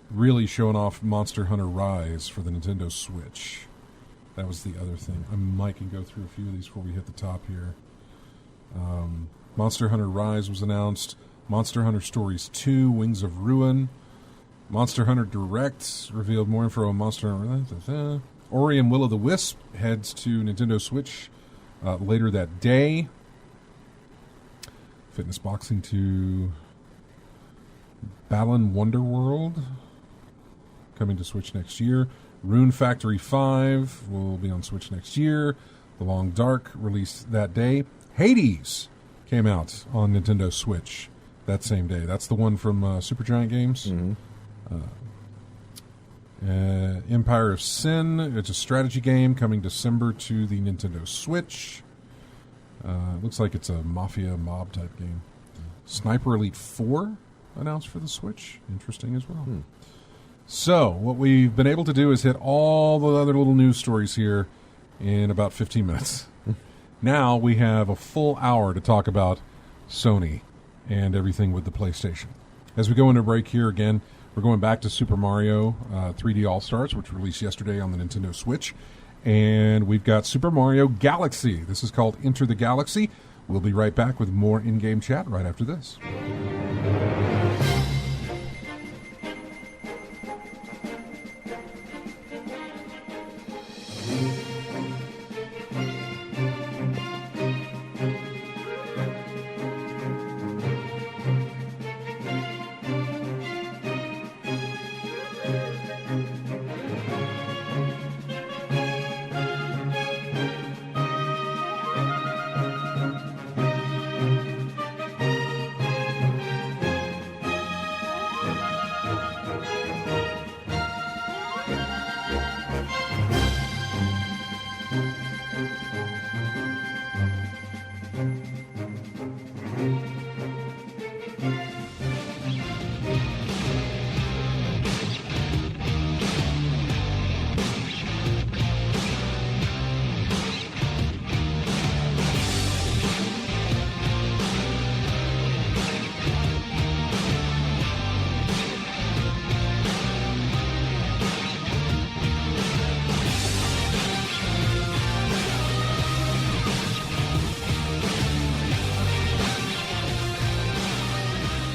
really showing off Monster Hunter Rise for the Nintendo Switch. That was the other thing. I might can go through a few of these before we hit the top here. Monster Hunter Rise was announced. Monster Hunter Stories 2, Wings of Ruin. Monster Hunter Direct revealed more info on Monster Hunter. Ori and Will o' the Wisp heads to Nintendo Switch later that day. Fitness Boxing 2. Balan Wonderworld coming to Switch next year. Rune Factory 5 will be on Switch next year. The Long Dark released that day. Hades came out on Nintendo Switch that same day. That's the one from Supergiant Games. Mm-hmm. Empire of Sin. It's a strategy game coming December to the Nintendo Switch. It looks like it's a mafia mob type game. Sniper Elite 4 announced for the Switch. Interesting as well. So, what we've been able to do is hit all the other little news stories here in about 15 minutes. Now we have a full hour to talk about Sony and everything with the PlayStation. As we go into break here again, We're going back to Super Mario 3D All-Stars, which released yesterday on the Nintendo Switch. And we've got Super Mario Galaxy. This is called Enter the Galaxy. We'll be right back with more in-game chat right after this.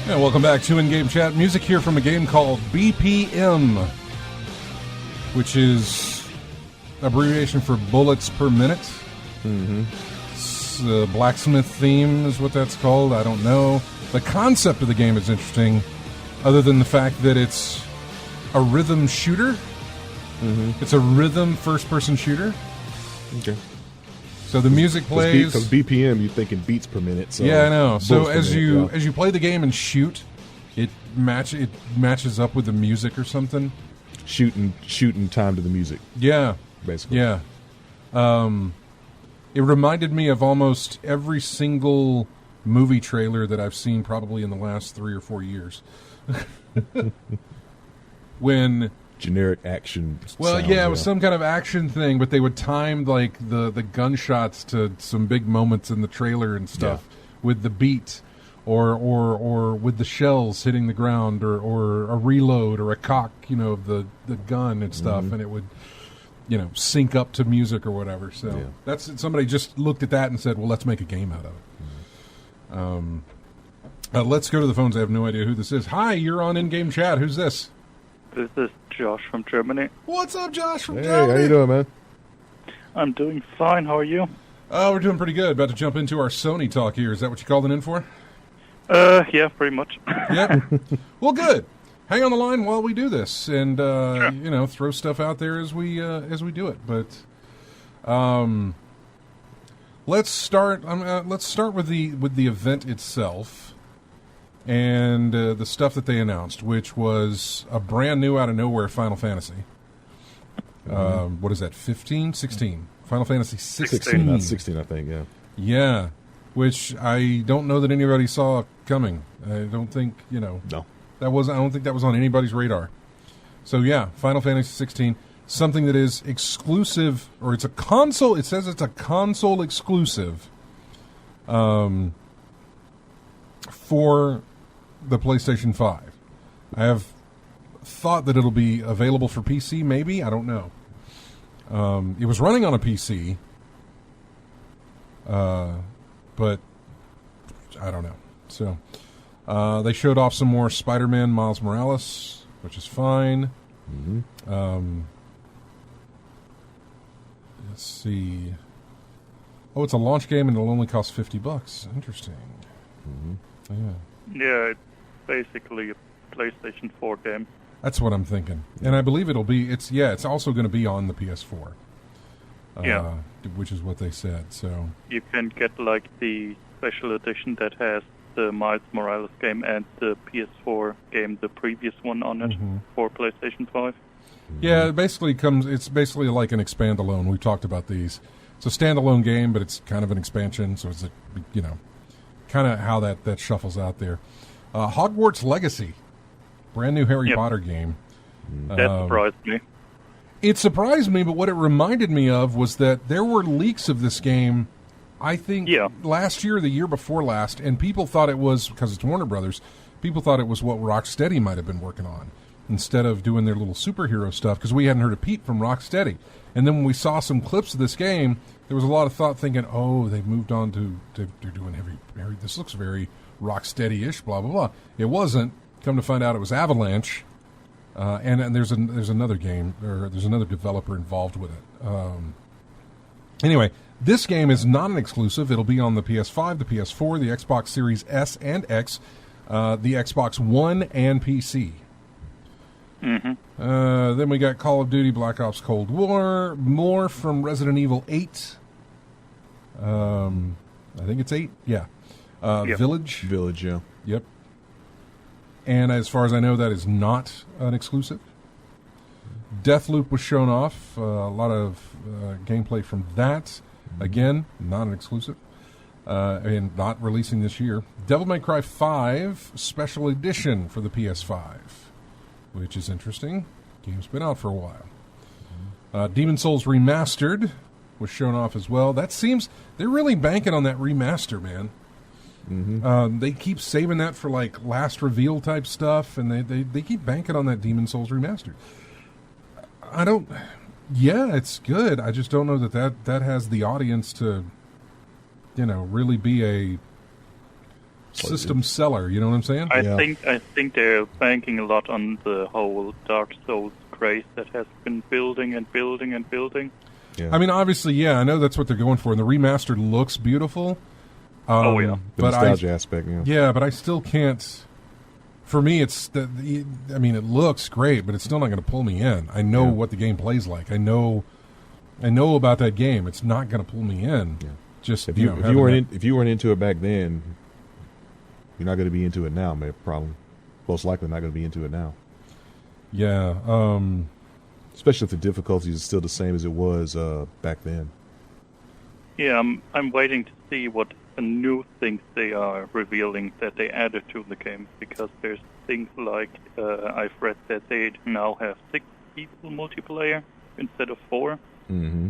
And welcome back to In-Game Chat. Music here from a game called BPM, which is abbreviation for bullets per minute. Mm-hmm. It's a blacksmith theme is what that's called. I don't know. The concept of the game is interesting, other than the fact that it's a rhythm shooter. Mm-hmm. It's a rhythm first-person shooter. Okay. So the music plays. Because BPM, you're thinking beats per minute. So yeah, I know. So bullets per minute, as you play the game and shoot, it matches up with the music or something. shooting time to the music. Yeah, basically. Yeah. It reminded me of almost every single movie trailer that I've seen probably in the last 3 or 4 years. When generic action. Well, sounds, yeah, it was some kind of action thing, but they would time like the gunshots to some big moments in the trailer and stuff with the beat, or with the shells hitting the ground, or a reload or a cock, of the gun and stuff, and it would, sync up to music or whatever. So that's somebody just looked at that and said, "Well, let's make a game out of it." Let's go to the phones. I have no idea who this is. Hi, you're on in-game chat. Who's this? This is Josh from Germany. What's up, Josh from Hey, Germany? how you doing, man? I'm doing fine. How are you? We're doing pretty good. About to jump into our Sony talk here. Is that what you called it in for? Yeah, pretty much. Yep. Well, good. Hang on the line while we do this, and Sure. throw stuff out there as we do it. But let's start. Let's start with the event itself. And the stuff that they announced, which was a brand new out of nowhere Final Fantasy. What is that, 15? 16? Final Fantasy 16. Not 16, I think, yeah. Yeah, which I don't know that anybody saw coming. I don't think, No. I don't think that was on anybody's radar. So yeah, Final Fantasy 16, something that is exclusive, or it's a console, it says it's a console exclusive for the PlayStation 5. I have thought that it'll be available for PC, maybe. I don't know. It was running on a PC, but I don't know. So they showed off some more Spider-Man Miles Morales, which is fine. Let's see. Oh, it's a launch game and it'll only cost $50. Interesting. Yeah. Yeah, it's basically a PlayStation 4 game. That's what I'm thinking, and I believe it'll be. It's also going to be on the PS4. Which is what they said. So You can get like the special edition that has the Miles Morales game and the PS4 game, the previous one on it for PlayStation 5. yeah, it basically comes. It's basically like an expand-alone. We've talked about these. It's a standalone game, but it's kind of an expansion. So it's kind of how that shuffles out there. Hogwarts Legacy, brand new Harry Potter game. That surprised me. It surprised me, but what it reminded me of was that there were leaks of this game, I think, last year or the year before last, and people thought it was, because it's Warner Brothers, people thought it was what Rocksteady might have been working on. instead of doing their little superhero stuff, because we hadn't heard a peep from Rocksteady. And then when we saw some clips of this game, there was a lot of thought thinking, oh, they've moved on to they're doing heavy, this looks very Rocksteady-ish, blah, blah, blah. It wasn't. Come to find out it was Avalanche. And there's another game, or there's another developer involved with it. Anyway, this game is not an exclusive. It'll be on the PS5, the PS4, the Xbox Series S and X, the Xbox One, and PC. Mm-hmm. Then we got Call of Duty Black Ops Cold War, more from Resident Evil 8. I think it's 8, yeah. Yep. Village. Village, yeah. Yep. And as far as I know, that is not an exclusive. Deathloop was shown off. A lot of gameplay from that. Again, not an exclusive. And not releasing this year. Devil May Cry 5 Special Edition for the PS5, which is interesting. Game's been out for a while. Demon Souls Remastered was shown off as well. That seems... They're really banking on that remaster, man. Mm-hmm. They keep saving that for like last reveal type stuff, and they keep banking on that Demon Souls Remastered. Yeah, it's good. I just don't know that has the audience to, really be a system seller. You know what I'm saying? I think they're banking a lot on the whole Dark Souls craze that has been building and building and building. Yeah. I mean, obviously, yeah, I know that's what they're going for, and the remastered looks beautiful. Oh yeah, the nostalgia aspect. Yeah. Yeah, but I still can't. For me, it looks great, but it's still not going to pull me in. I know what the game plays like. I know about that game. It's not going to pull me in. Yeah. Just if you weren't into it back then, you're not going to be into it now. Probably, most likely, not going to be into it now. Yeah. Especially if the difficulties are still the same as it was back then. Yeah, I'm waiting to see what new things they are revealing that they added to the game, because there's things like I've read that they now have 6 people multiplayer instead of 4. Mm-hmm.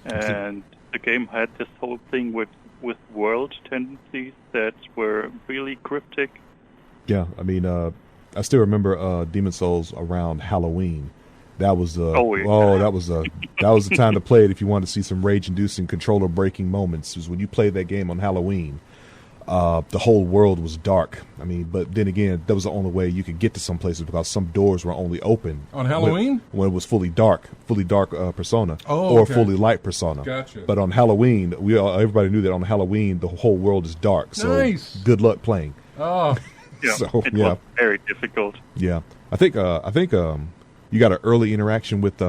And the game had this whole thing with world tendencies that were really cryptic. Yeah, I mean, I still remember Demon Souls around Halloween. That was that was the time to play it if you wanted to see some rage-inducing, controller-breaking moments. It was when you played that game on Halloween. The whole world was dark. I mean, but then again, that was the only way you could get to some places, because some doors were only open on Halloween when it was fully dark Persona, fully light Persona. Gotcha. But on Halloween, everybody knew that on Halloween the whole world is dark. So nice. Good luck playing. Oh, yeah, it was very difficult. Yeah, I think you got an early interaction with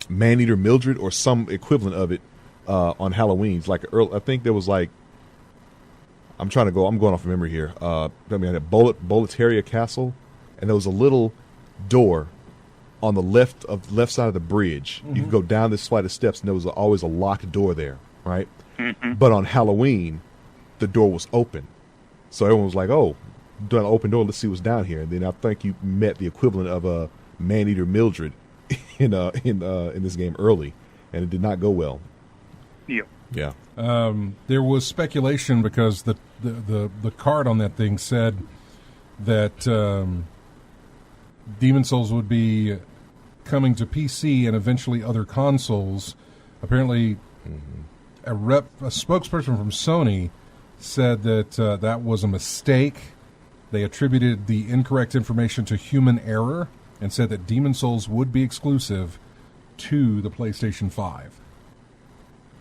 Maneater Mildred or some equivalent of it on Halloween. It's like I think there was like, I'm going off of memory here. I mean, at Boletaria Castle, and there was a little door on the left side of the bridge. Mm-hmm. You could go down this flight of steps, and there was always a locked door there, right? Mm-hmm. But on Halloween, the door was open, so everyone was like, "Oh, doing an open door, let's see what's down here." And then I think you met the equivalent of a Maneater Mildred in this game early, and it did not go well. Yeah. There was speculation because the card on that thing said that Demon Souls would be coming to PC and eventually other consoles. Apparently, a spokesperson from Sony said that that was a mistake. They attributed the incorrect information to human error and said that Demon Souls would be exclusive to the PlayStation 5.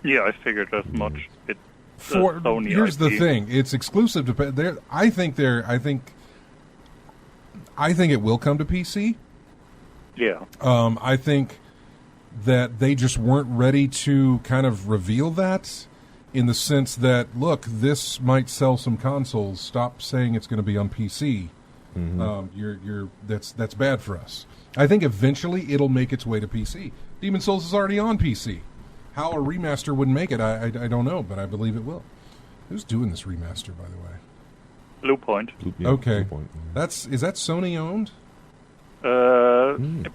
Yeah, I figured as much. It's Sony here's IP. The thing: it's exclusive to. I think it will come to PC. Yeah. I think that they just weren't ready to kind of reveal that, in the sense that, look, this might sell some consoles. Stop saying it's going to be on PC. Mm-hmm. That's bad for us. I think eventually it'll make its way to PC. Demon Souls is already on PC. How a remaster would make it, I don't know, but I believe it will. Who's doing this remaster, by the way? Blue Point. Okay. Blue Point. Is that Sony owned?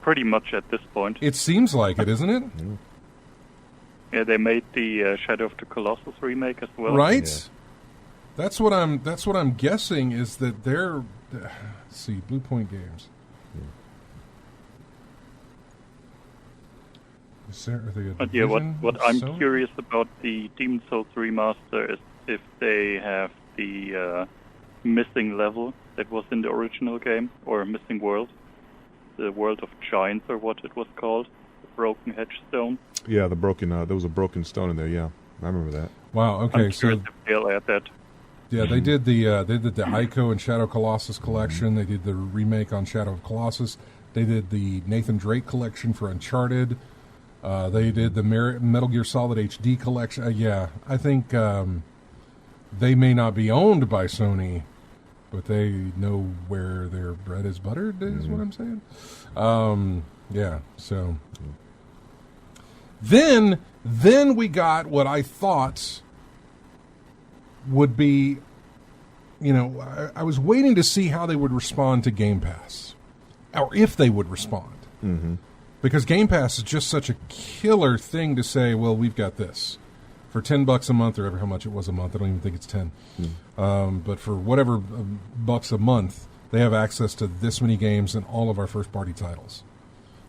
Pretty much at this point. It seems like it, isn't it? Yeah, they made the Shadow of the Colossus remake as well. Right? That's what I'm guessing is that they're. Let's see, Blue Point Games. Is there, are they a But yeah, division what of I'm Sony? curious about the Demon's Souls remaster is if they have the missing level that was in the original game, or missing world, the World of Giants, or what it was called, the Broken Hedgestone. Yeah, the broken. There was a broken stone in there. Yeah, I remember that. Wow. Okay, I'm so curious if they'll add that. yeah, they did the Ico and Shadow Colossus collection. They did the remake on Shadow of Colossus. They did the Nathan Drake collection for Uncharted. They did the Metal Gear Solid HD collection. Yeah, I think they may not be owned by Sony, but they know where their bread is buttered, is what I'm saying. Yeah, so. Then we got what I thought would be, I was waiting to see how they would respond to Game Pass, or if they would respond. Mm-hmm. Because Game Pass is just such a killer thing to say, well, we've got this. For $10 a month, or ever how much it was a month, I don't even think it's 10. But for whatever bucks a month, they have access to this many games and all of our first-party titles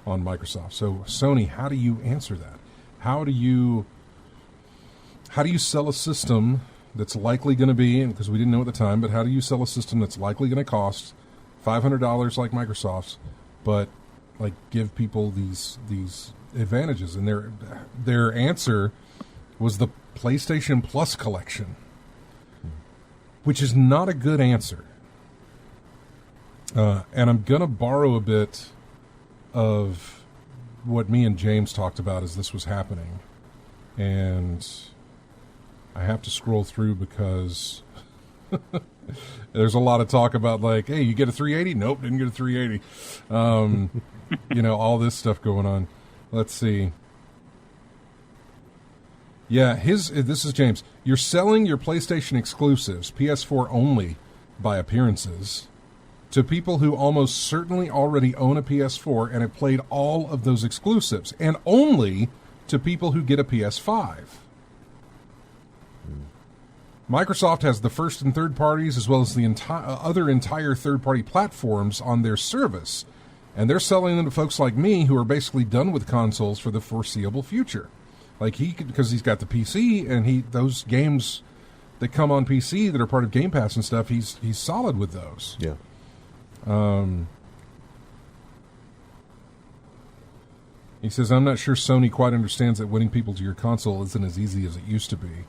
on Microsoft. So, Sony, how do you answer that? How do you sell a system that's likely going to be, because we didn't know at the time, but how do you sell a system that's likely going to cost $500 like Microsoft's, but like give people these advantages? And their answer was the PlayStation Plus collection, which is not a good answer. And I'm going to borrow a bit of what me and James talked about as this was happening. And I have to scroll through because there's a lot of talk about like, hey, you get a 380? Nope, didn't get a 380. All this stuff going on. Let's see. Yeah, this is James. You're selling your PlayStation exclusives, PS4 only, by appearances, to people who almost certainly already own a PS4 and have played all of those exclusives, and only to people who get a PS5. Microsoft has the first and third parties as well as the entire third-party platforms on their service, and they're selling them to folks like me who are basically done with consoles for the foreseeable future. Like because he's got the PC, and those games that come on PC that are part of Game Pass and stuff, he's solid with those. Yeah. He says, I'm not sure Sony quite understands that winning people to your console isn't as easy as it used to be.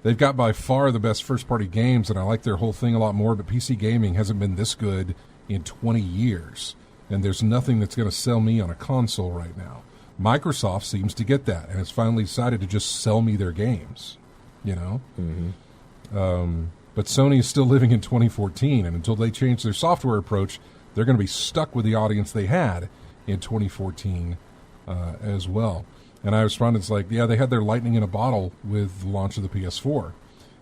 They've got by far the best first-party games, and I like their whole thing a lot more, but PC gaming hasn't been this good in 20 years, and there's nothing that's going to sell me on a console right now. Microsoft seems to get that, and has finally decided to just sell me their games, Mm-hmm. But Sony is still living in 2014, and until they change their software approach, they're going to be stuck with the audience they had in 2014 as well. And I responded, it's like, yeah, they had their lightning in a bottle with the launch of the PS4.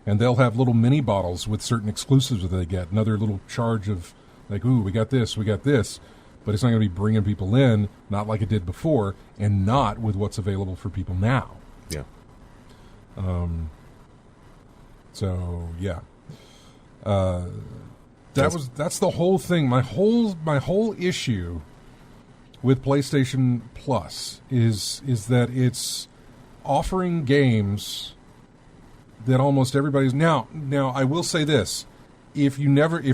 And they'll have little mini bottles with certain exclusives that they get. Another little charge of, like, ooh, we got this. But it's not going to be bringing people in, not like it did before, and not with what's available for people now. Yeah. So, yeah. That's the whole thing. My whole issue with PlayStation Plus is that it's offering games that almost everybody's now I will say this. If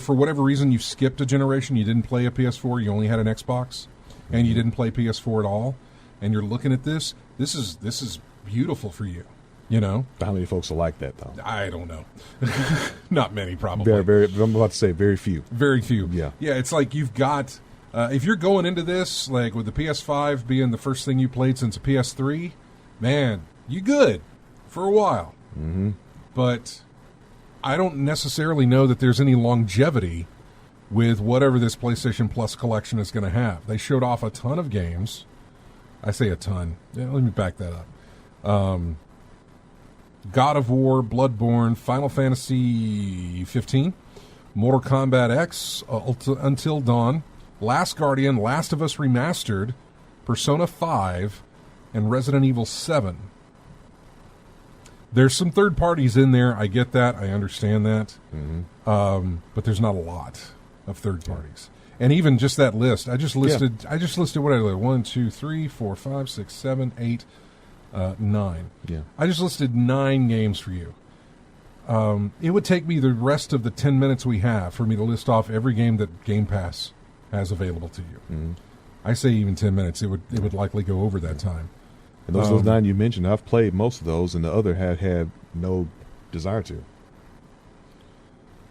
for whatever reason you skipped a generation, you didn't play a PS4, you only had an Xbox, and you didn't play PS4 at all, and you're looking at this is beautiful for you. How many folks are like that, though? I don't know. Not many, probably. Very, I'm about to say very few. Very few. Yeah. Yeah, it's like you've got, if you're going into this, like with the PS5 being the first thing you played since a PS3, man, you good for a while. Mm-hmm. But I don't necessarily know that there's any longevity with whatever this PlayStation Plus collection is going to have. They showed off a ton of games. I say a ton. Yeah, let me back that up. God of War, Bloodborne, Final Fantasy 15, Mortal Kombat X, Until Dawn, Last Guardian, Last of Us Remastered, Persona 5, and Resident Evil 7. There's some third parties in there. I get that. I understand that. But there's not a lot of third parties. And even just that list, I just listed what I listed 1, 2, 3, 4, 5, 6, 7, 8, 9. Yeah. I just listed 9 games for you. It would take me the rest of the 10 minutes we have for me to list off every game that Game Pass has available to you. I say even 10 minutes. It would likely go over that time. And those 9 you mentioned, I've played most of those, and the other had no desire to.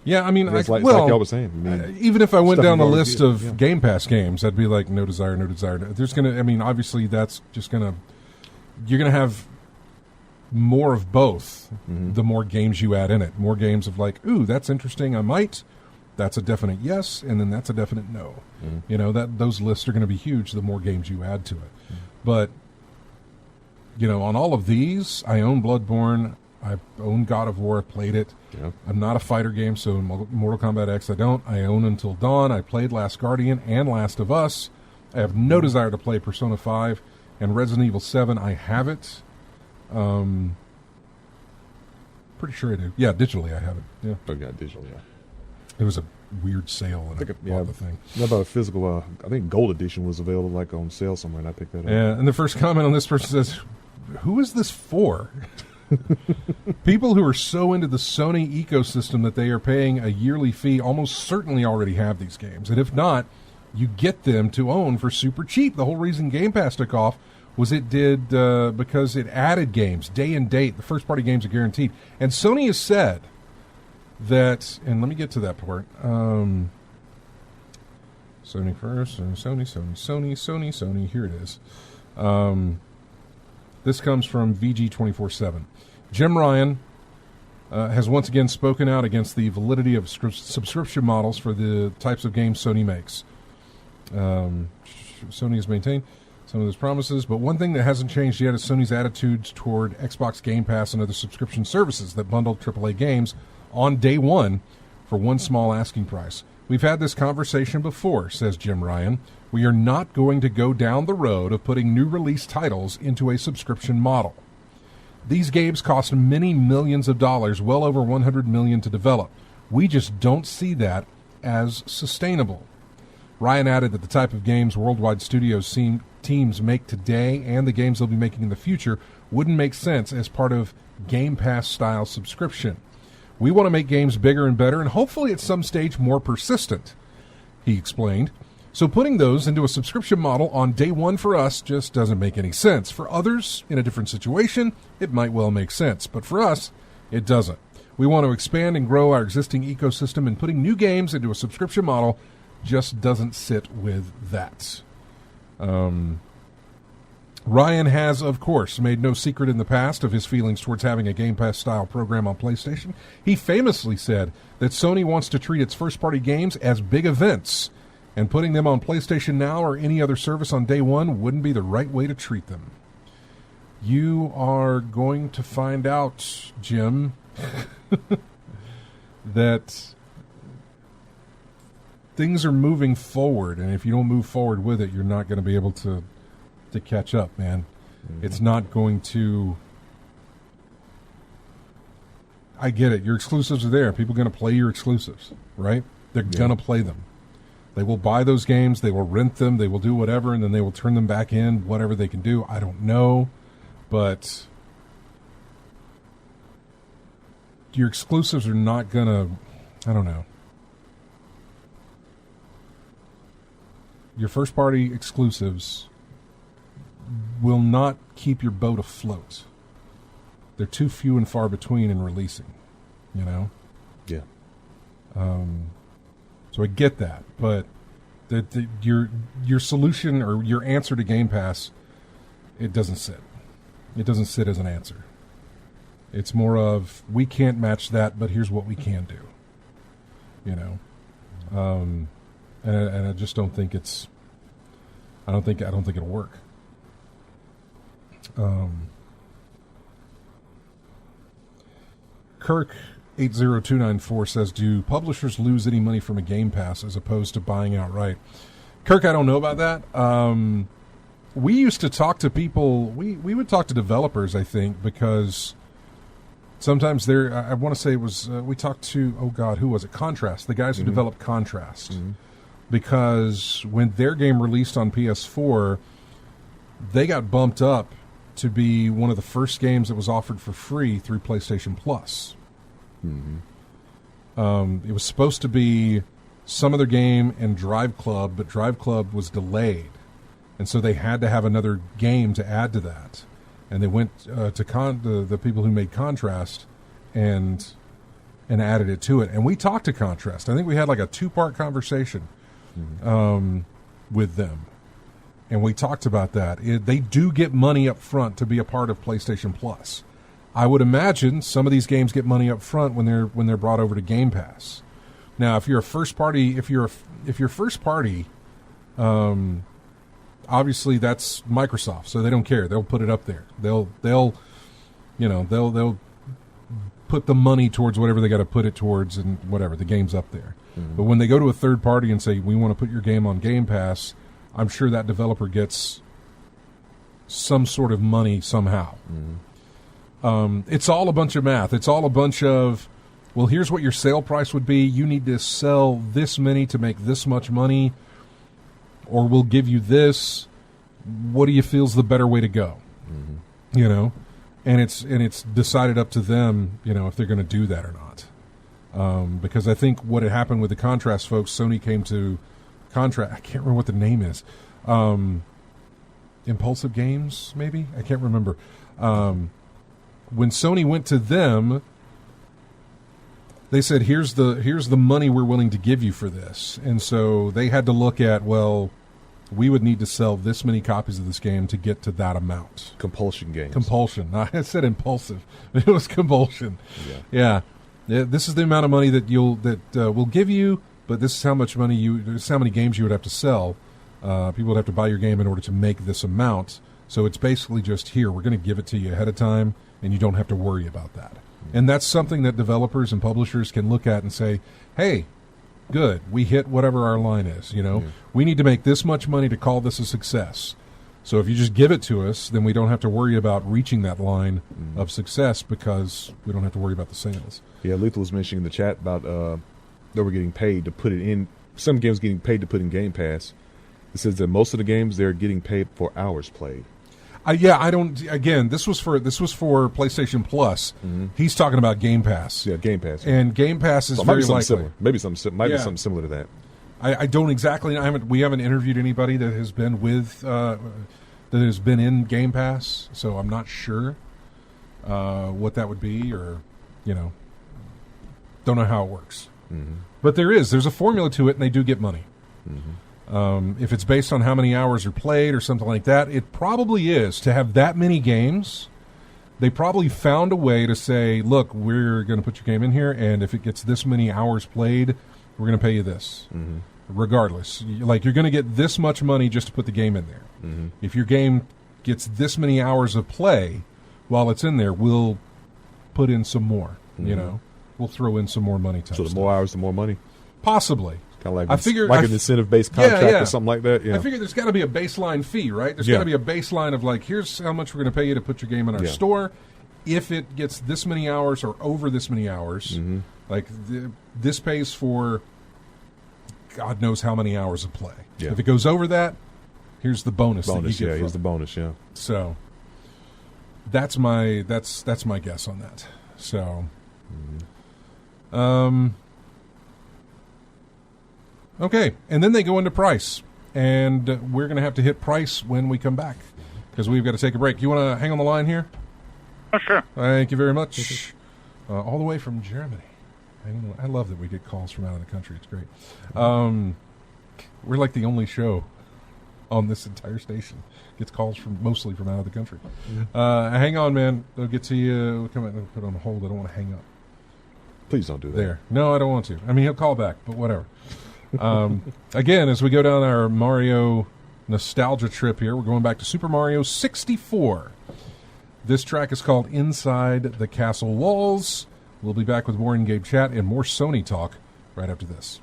Yeah, I mean, it's like y'all were saying. I mean, even if I went down the list did, of Game Pass games, I'd be like, no desire, no desire. There's gonna, I mean, obviously that's just gonna, you're gonna have more of both. The more games you add in it, more games of like, ooh, that's interesting. I might. That's a definite yes, and then that's a definite no. You know, that those lists are going to be huge. The more games you add to it, but you know, on all of these, I own Bloodborne. I own God of War. I played it. Yep. I'm not a fighter game, so Mortal Kombat X I don't. I own Until Dawn. I played Last Guardian and Last of Us. I have no desire to play Persona 5 and Resident Evil 7. I have it. Pretty sure I do. Yeah, digitally I have it. Yeah. Oh, yeah, digital, yeah. It was a weird sale, and I bought the thing. What about a physical? I think Gold Edition was available like on sale somewhere, and I picked that up. Yeah, and the first comment on this person says, who is this for? People who are so into the Sony ecosystem that they are paying a yearly fee almost certainly already have these games. And if not, you get them to own for super cheap. The whole reason Game Pass took off was it did because it added games, day and date. The first-party games are guaranteed. And Sony has said that, and let me get to that part. Sony first, Sony. Here it is. This comes from VG247. Jim Ryan has once again spoken out against the validity of subscription models for the types of games Sony makes. Sony has maintained some of those promises, but one thing that hasn't changed yet is Sony's attitudes toward Xbox Game Pass and other subscription services that bundle AAA games on day one for one small asking price. We've had this conversation before, says Jim Ryan. We are not going to go down the road of putting new release titles into a subscription model. These games cost many millions of dollars, well over $100 million to develop. We just don't see that as sustainable. Ryan added that the type of games worldwide studios teams make today and the games they'll be making in the future wouldn't make sense as part of Game Pass style subscription. We want to make games bigger and better and hopefully at some stage more persistent, he explained. So putting those into a subscription model on day one for us just doesn't make any sense. For others, in a different situation, it might well make sense. But for us, it doesn't. We want to expand and grow our existing ecosystem, and putting new games into a subscription model just doesn't sit with that. Ryan has, of course, made no secret in the past of his feelings towards having a Game Pass-style program on PlayStation. He famously said that Sony wants to treat its first-party games as big events, and putting them on PlayStation Now or any other service on day one wouldn't be the right way to treat them. You are going to find out, Jim, that things are moving forward, and if you don't move forward with it, you're not going to be able to catch up, man. It's not going to... I get it. Your exclusives are there. People are going to play your exclusives, right? They're going to play them. They will buy those games, they will rent them, they will do whatever, and then they will turn them back in, whatever they can do. I don't know, but your exclusives are not going to, I don't know. Your first-party exclusives will not keep your boat afloat. They're too few and far between in releasing, you know? Yeah. So I get that, but your solution or your answer to Game Pass, it doesn't sit. It doesn't sit as an answer. It's more of, we can't match that, but here's what we can do. You know, and I just don't think it's. I don't think it'll work. Kirk 80294 says, do publishers lose any money from a Game Pass as opposed to buying outright? Kirk, I don't know about that. We used to talk to people, we would talk to developers, I think, because Sometimes I want to say it was, we talked to, oh God, who was it? Contrast, the guys who developed Contrast. Because when their game released on PS4, they got bumped up to be one of the first games that was offered for free through PlayStation Plus. It was supposed to be some other game and Drive Club, but Drive Club was delayed. And so they had to have another game to add to that. And they went to the people who made Contrast and added it to it. And we talked to Contrast. I think we had like a 2-part conversation with them. And we talked about that. They do get money up front to be a part of PlayStation Plus. I would imagine some of these games get money up front when they're brought over to Game Pass. Now, if you're a first party, if you're first party, obviously that's Microsoft, so they don't care. They'll put it up there. They'll put the money towards whatever they got to put it towards, and whatever, the game's up there. But when they go to a third party and say, we want to put your game on Game Pass, I'm sure that developer gets some sort of money somehow. It's all a bunch of math. It's all a bunch of, well, here's what your sale price would be. You need to sell this many to make this much money, or we'll give you this. What do you feel is the better way to go? You know, and it's decided up to them, you know, if they're going to do that or not. Because I think what had happened with the Contrast folks, Sony came to Contrast. I can't remember what the name is. Impulsive Games, maybe? I can't remember. When Sony went to them, they said, here's the money we're willing to give you for this. And so they had to look at, well, we would need to sell this many copies of this game to get to that amount. Compulsion games. Compulsion. I said impulsive. It was compulsion. Yeah. This is the amount of money that we'll give you, but this is how much money this is how many games you would have to sell. People would have to buy your game in order to make this amount. So it's basically just, here, we're going to give it to you ahead of time, and you don't have to worry about that. And that's something that developers and publishers can look at and say, hey, good, we hit whatever our line is. You know, we need to make this much money to call this a success. So if you just give it to us, then we don't have to worry about reaching that line of success, because we don't have to worry about the sales. Yeah, Lethal was mentioning in the chat about they were getting paid to put it in. Some games getting paid to put in Game Pass. It says that most of the games they're getting paid for hours played. I don't. Again, this was for PlayStation Plus. He's talking about Game Pass. Yeah, Game Pass. And Game Pass is very likely. Similar. Maybe something similar to that. I don't exactly. We haven't interviewed anybody that has been with that has been in Game Pass, so I'm not sure what that would be, or don't know how it works. But there's a formula to it, and they do get money. If it's based on how many hours are played or something like that, it probably is. To have that many games, they probably found a way to say, look, we're going to put your game in here, and if it gets this many hours played, we're going to pay you this. Regardless. Like, you're going to get this much money just to put the game in there. If your game gets this many hours of play while it's in there, we'll put in some more, We'll throw in some more money. So the more hours, the more money? Possibly. Kind of like an incentive-based contract or something like that. Yeah. I figure there's got to be a baseline fee, right? There's got to be a baseline of, like, here's how much we're going to pay you to put your game in our store. If it gets this many hours or over this many hours, like this pays for God knows how many hours of play. If it goes over that, here's the bonus. Here's the bonus. Yeah. So that's my guess on that. So. Okay, and then they go into price, and we're going to have to hit price when we come back, because we've got to take a break. You want to hang on the line here? Oh, sure. Thank you very much. All the way from Germany. I love that we get calls from out of the country. It's great. We're like the only show on this entire station gets calls mostly from out of the country. Hang on, man. They'll get to you. We'll come and put on hold. I don't want to hang up. Please don't do that. There. No, I don't want to. I mean, he'll call back, but whatever. Again, as we go down our Mario nostalgia trip here, we're going back to Super Mario 64. This track is called Inside the Castle Walls. We'll be back with more in-game chat and more Sony talk right after this.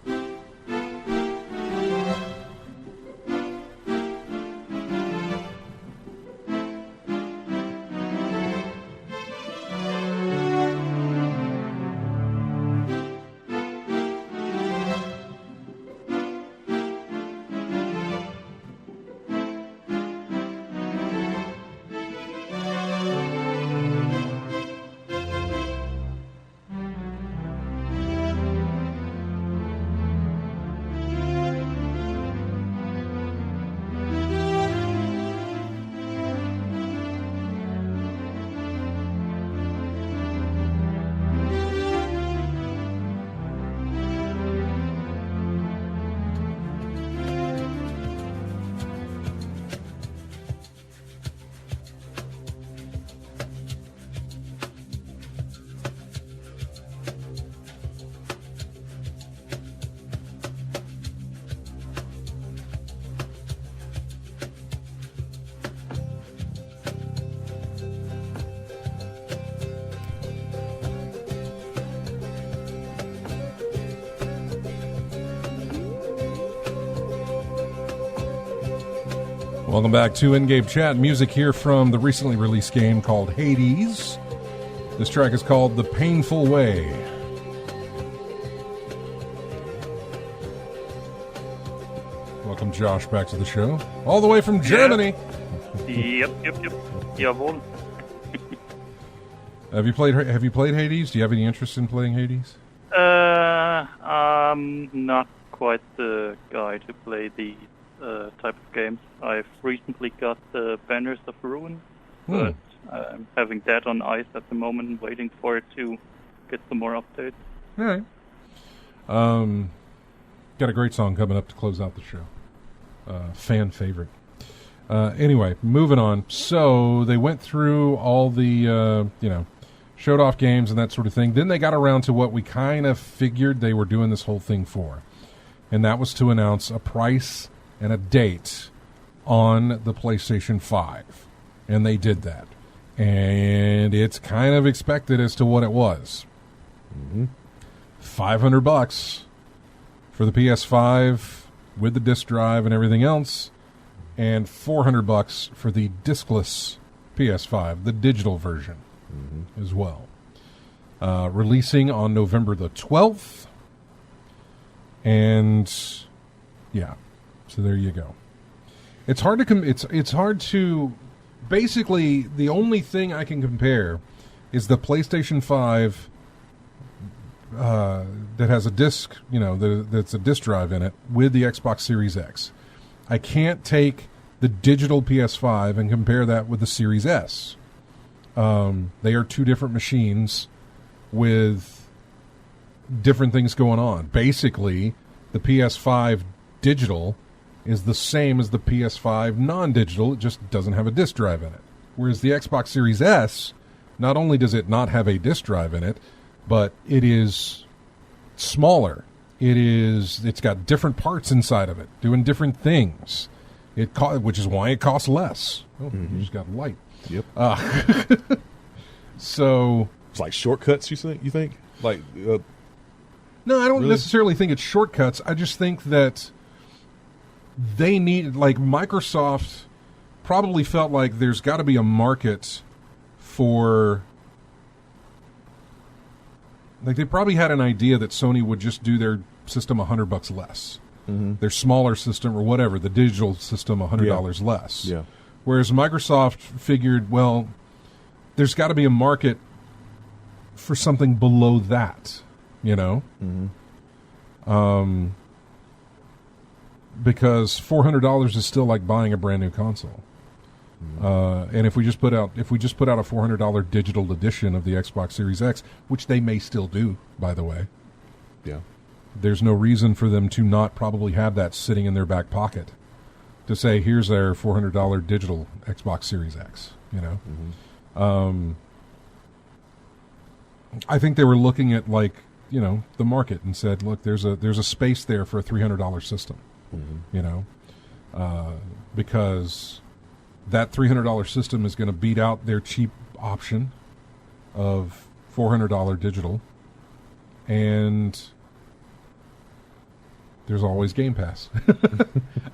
Welcome back to In-Game Chat. Music here from the recently released game called Hades. This track is called The Painful Way. Welcome, Josh, back to the show. All the way from Germany. Yep. Jawohl. Have you played Hades? Do you have any interest in playing Hades? I'm not quite the guy to play these type of games. I've recently got the Banners of Ruin, but I'm having that on ice at the moment, waiting for it to get some more updates. All right. Got a great song coming up to close out the show. Fan favorite. Anyway, moving on. So they went through all the, showed off games and that sort of thing. Then they got around to what we kind of figured they were doing this whole thing for. And that was to announce a price and a date on the PlayStation 5. And they did that. And it's kind of expected as to what it was. $500 for the PS5 with the disc drive and everything else, and $400 for the discless PS5, the digital version as well. Releasing on November the 12th. And yeah, so there you go. It's hard to it's hard to basically the only thing I can compare is the PlayStation 5 that has a disc, that's a disc drive in it with the Xbox Series X. I can't take the digital PS5 and compare that with the Series S. They are two different machines with different things going on. Basically, the PS5 digital is the same as the PS5 non-digital. It just doesn't have a disc drive in it. Whereas the Xbox Series S, not only does it not have a disc drive in it, but it is smaller. It's got different parts inside of it, doing different things. Which is why it costs less. Oh, you just got light. Yep. So it's like shortcuts. You think? Like no, I don't necessarily think it's shortcuts. I just think that they need, like, Microsoft probably felt like there's got to be a market for. Like, they probably had an idea that Sony would just do their system $100 less. Their smaller system or whatever, the digital system $100 less. Yeah. Whereas Microsoft figured, well, there's got to be a market for something below that, because $400 is still like buying a brand new console. And if we just put out a $400 digital edition of the Xbox Series X, which they may still do, by the way, there's no reason for them to not probably have that sitting in their back pocket to say, here's our $400 digital Xbox Series X. I think they were looking at, like, the market and said, look, there's a space there for a $300 system. Because that $300 system is going to beat out their cheap option of $400 digital, and there's always Game Pass.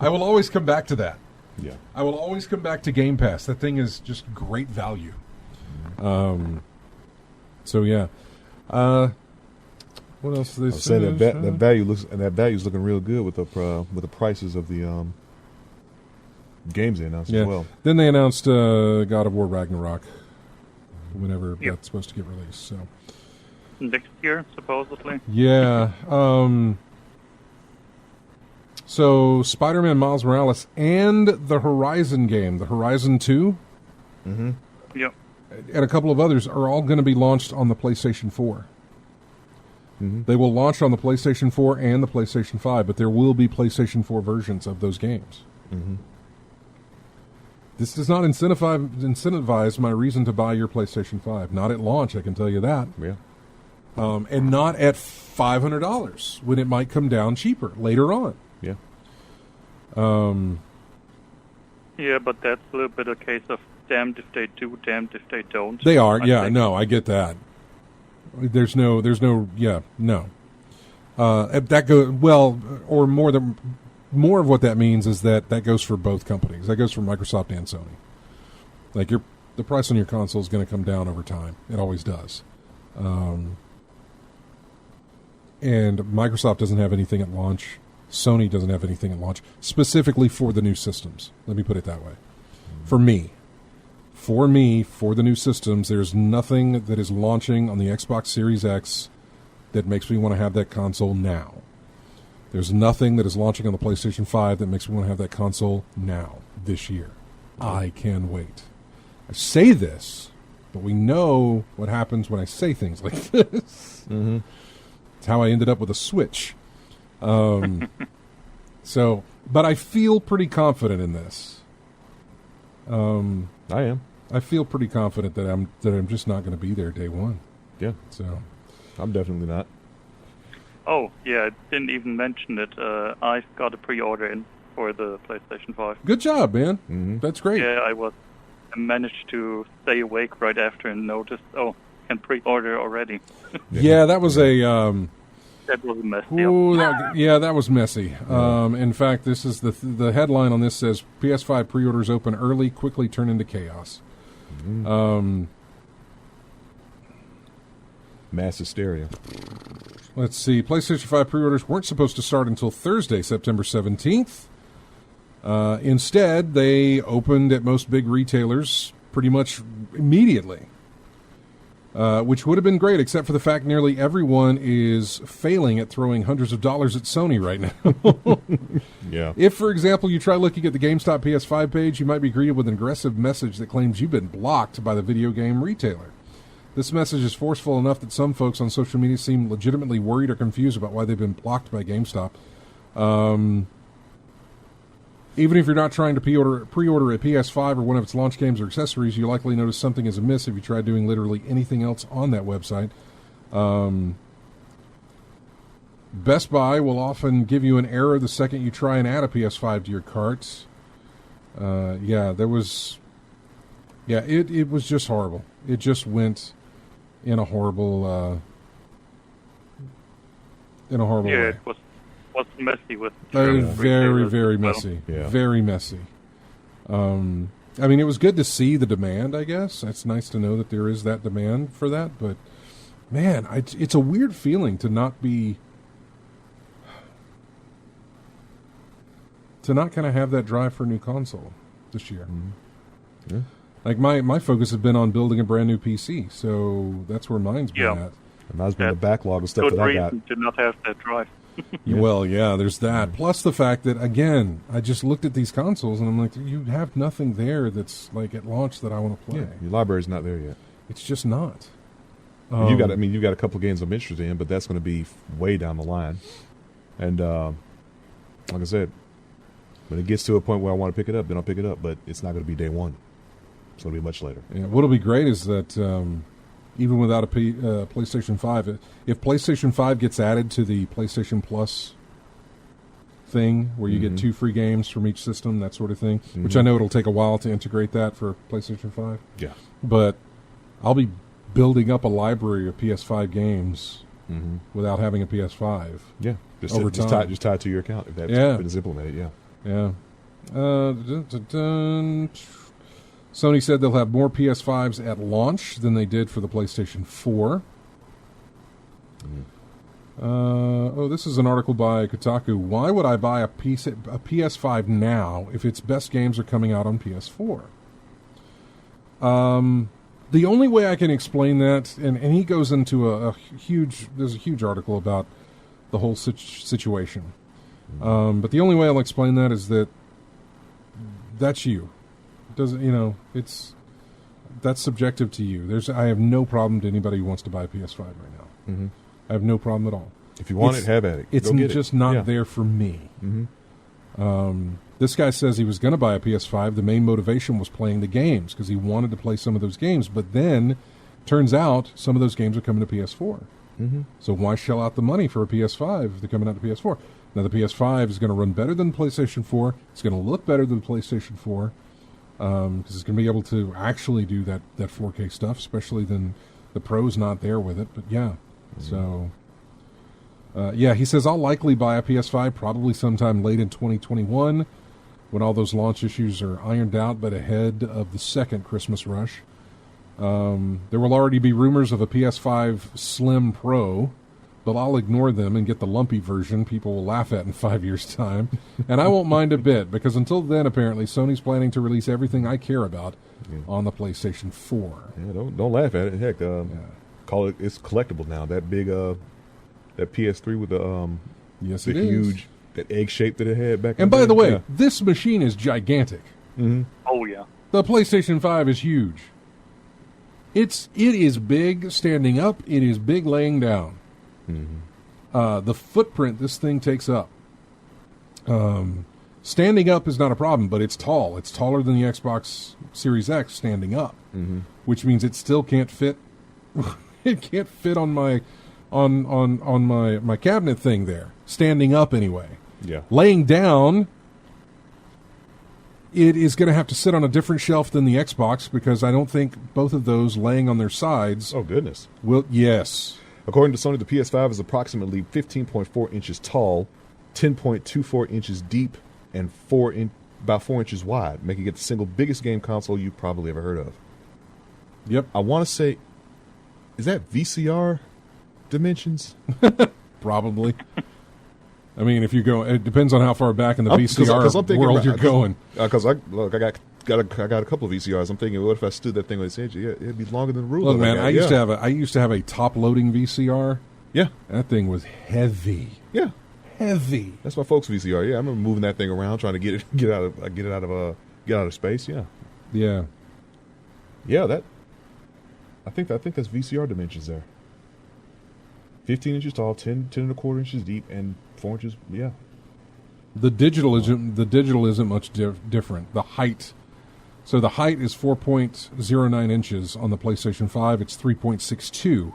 I will always come back to that. Yeah, I will always come back to Game Pass. That thing is just great value. So yeah. What else? They saying that value is looking real good with the prices of the games they announced as well. Then they announced God of War Ragnarok whenever that's supposed to get released. So next year, supposedly. Yeah. So Spider-Man Miles Morales and the Horizon game, the Horizon 2, Yep. and a couple of others are all going to be launched on the PlayStation 4. They will launch on the PlayStation 4 and the PlayStation 5, but there will be PlayStation 4 versions of those games. This does not incentivize my reason to buy your PlayStation 5. Not at launch, I can tell you that. Yeah. And not at $500 when it might come down cheaper later on. Yeah. Yeah, but that's a little bit a case of damned if they do, damned if they don't. They are, I get that. There's no. That goes well, or more than more of what that means is that goes for both companies. That goes for Microsoft and Sony. Like the price on your console is going to come down over time. It always does. And Microsoft doesn't have anything at launch. Sony doesn't have anything at launch specifically for the new systems. Let me put it that way. For me, for the new systems, there's nothing that is launching on the Xbox Series X that makes me want to have that console now. There's nothing that is launching on the PlayStation 5 that makes me want to have that console now, this year. I can wait. I say this, but we know what happens when I say things like this. Mm-hmm. It's how I ended up with a Switch. So, but I feel pretty confident in this. I am. I feel pretty confident that I'm just not going to be there day one. Yeah. So, I'm definitely not. Oh, yeah, I didn't even mention it. I've got a pre-order in for the PlayStation 5. good job, man. Mm-hmm. That's great. Yeah, I managed to stay awake right after and noticed, can pre-order already. Yeah, that was a That was a mess. ooh, that was messy. In fact, this is the headline on this says PS5 pre-orders open early, quickly turn into chaos. Mm-hmm. Mass hysteria. Let's see. PlayStation 5 pre-orders weren't supposed to start until Thursday, September 17th. Instead, they opened at most big retailers pretty much immediately, which would have been great, except for the fact nearly everyone is failing at throwing hundreds of dollars at Sony right now. Yeah. If, for example, you try looking at the GameStop PS5 page, you might be greeted with an aggressive message that claims you've been blocked by the video game retailer. This message is forceful enough that some folks on social media seem legitimately worried or confused about why they've been blocked by GameStop. Even if you're not trying to pre-order a PS5 or one of its launch games or accessories, you likely notice something is amiss if you try doing literally anything else on that website. Best Buy will often give you an error the second you try and add a PS5 to your cart. It was just horrible. It just went in a horrible way. Yeah, it was messy with Very, retailers very as well. messy. Yeah. Very messy. I mean, it was good to see the demand, I guess. It's nice to know that there is that demand for that. But, man, it's a weird feeling to not be... to not kind of have that drive for a new console this year. Mm-hmm. Yeah. Like, my focus has been on building a brand new PC, so that's where mine's been at. And that's been a backlog of stuff Good that I got. reason to not have that drive. Yeah. Well, yeah, there's that. Plus the fact that, again, I just looked at these consoles and I'm like, you have nothing there that's like at launch that I want to play. Yeah, your library's not there yet. It's just not. You've got a couple of games I'm interested in, but that's going to be way down the line. And like I said, when it gets to a point where I want to pick it up, then I'll pick it up. But it's not going to be day one. It's going to be much later. Yeah, what'll be great is that even without a PlayStation 5, if PlayStation 5 gets added to the PlayStation Plus thing, where you get 2 free games from each system, that sort of thing, which I know it'll take a while to integrate that for PlayStation 5. Yeah. But I'll be building up a library of PS5 games without having a PS5. Yeah. Just over time. Just tie it to your account if that's been implemented, yeah. Yeah. Sony said they'll have more PS5s at launch than they did for the PlayStation 4. This is an article by Kotaku. Why would I buy a PS5 now if its best games are coming out on PS4? The only way I can explain that, and he goes into there's a huge article about the whole situation. But the only way I'll explain that is that that's you. That's subjective to you. I have no problem to anybody who wants to buy a PS5 right now. Mm-hmm. I have no problem at all. If you want it, have at it. It's Go get just it. not there for me. Mm-hmm. This guy says he was going to buy a PS5. The main motivation was playing the games because he wanted to play some of those games. But then, turns out, some of those games are coming to PS4. Mm-hmm. So why shell out the money for a PS5 if they're coming out to PS4? Now, the PS5 is going to run better than the PlayStation 4. It's going to look better than the PlayStation 4 because it's going to be able to actually do that 4K stuff, especially then the Pro's not there with it. But, yeah, so... Yeah, he says, I'll likely buy a PS5 probably sometime late in 2021 when all those launch issues are ironed out, but ahead of the second Christmas rush. There will already be rumors of a PS5 Slim Pro, but I'll ignore them and get the lumpy version people will laugh at in 5 years' time. And I won't mind a bit, because until then, apparently, Sony's planning to release everything I care about on the PlayStation 4. Yeah, don't laugh at it. Heck, call it, it's collectible now. That big that PS3 with the Yes, the it is. huge that egg shape that it had back. And in by the way, yeah. this machine is gigantic. Oh yeah. The PlayStation 5 is huge. It is big standing up. It is big laying down. The footprint this thing takes up. Standing up is not a problem, but it's tall. It's taller than the Xbox Series X standing up, which means it still can't fit. It can't fit on my my cabinet thing there. Standing up anyway. Yeah. Laying down, it is going to have to sit on a different shelf than the Xbox, because I don't think both of those laying on their sides Oh goodness. will. Yes. According to Sony, the PS5 is approximately 15.4 inches tall, 10.24 inches deep, and about 4 inches wide, making it the single biggest game console you've probably ever heard of. Yep. I want to say, is that VCR dimensions? Probably. I mean, if you go, it depends on how far back in the 'Cause VCR I'm thinking world you're going. Because I got a couple of VCRs. I'm thinking, what if I stood that thing on its edge? Yeah, it'd be longer than the ruler. Look, man, I used to have a top-loading VCR. Yeah, That thing was heavy. yeah. Heavy. That's my folks' VCR. Yeah, I remember moving that thing around, trying to get out of space. Yeah, Yeah. yeah. I think that's VCR dimensions there. 15 inches tall, 10 and a quarter inches deep, and 4 inches. Yeah, The digital isn't much different. The height. So the height is 4.09 inches on the PlayStation 5. It's 3.62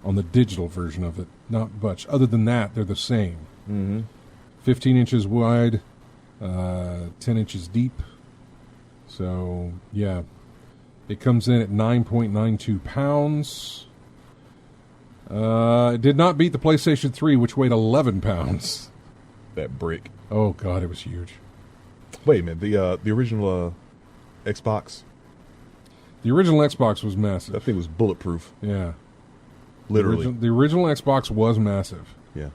on the digital version of it. Not much. Other than that, they're the same. 15 inches wide, 10 inches deep. So, yeah. It comes in at 9.92 pounds. It did not beat the PlayStation 3, which weighed 11 pounds. that brick. Oh, God, it was huge. Wait a minute. The original Xbox, The original Xbox was massive. that thing was bulletproof. Yeah. Literally. The original Xbox was massive. Yeah.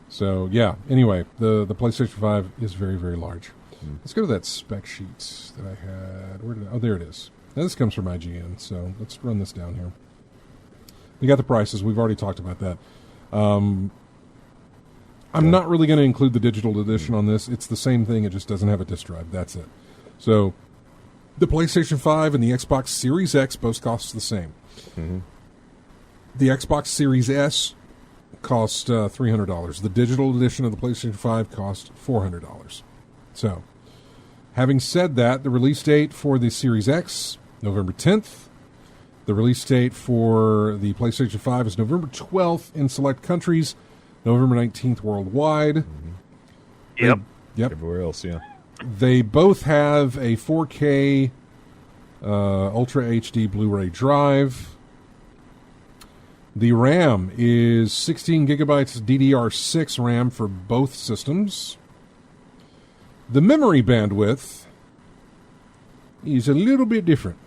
So, yeah. Anyway, the PlayStation 5 is very, very large. Let's go to that spec sheet that I had. Oh, there it is. Now, this comes from IGN, so let's run this down here. We got the prices. We've already talked about that. I'm not really going to include the digital edition on this. It's the same thing. It just doesn't have a disc drive. That's it. So, the PlayStation 5 and the Xbox Series X both cost the same. The Xbox Series S cost $300. The digital edition of the PlayStation 5 cost $400. So, having said that, the release date for the Series X, November 10th. The release date for the PlayStation 5 is November 12th in select countries, November 19th worldwide. Yep. Yep. Everywhere else, yeah. They both have a 4K Ultra HD Blu-ray drive. The RAM is 16 gigabytes DDR6 RAM for both systems. The memory bandwidth is a little bit different.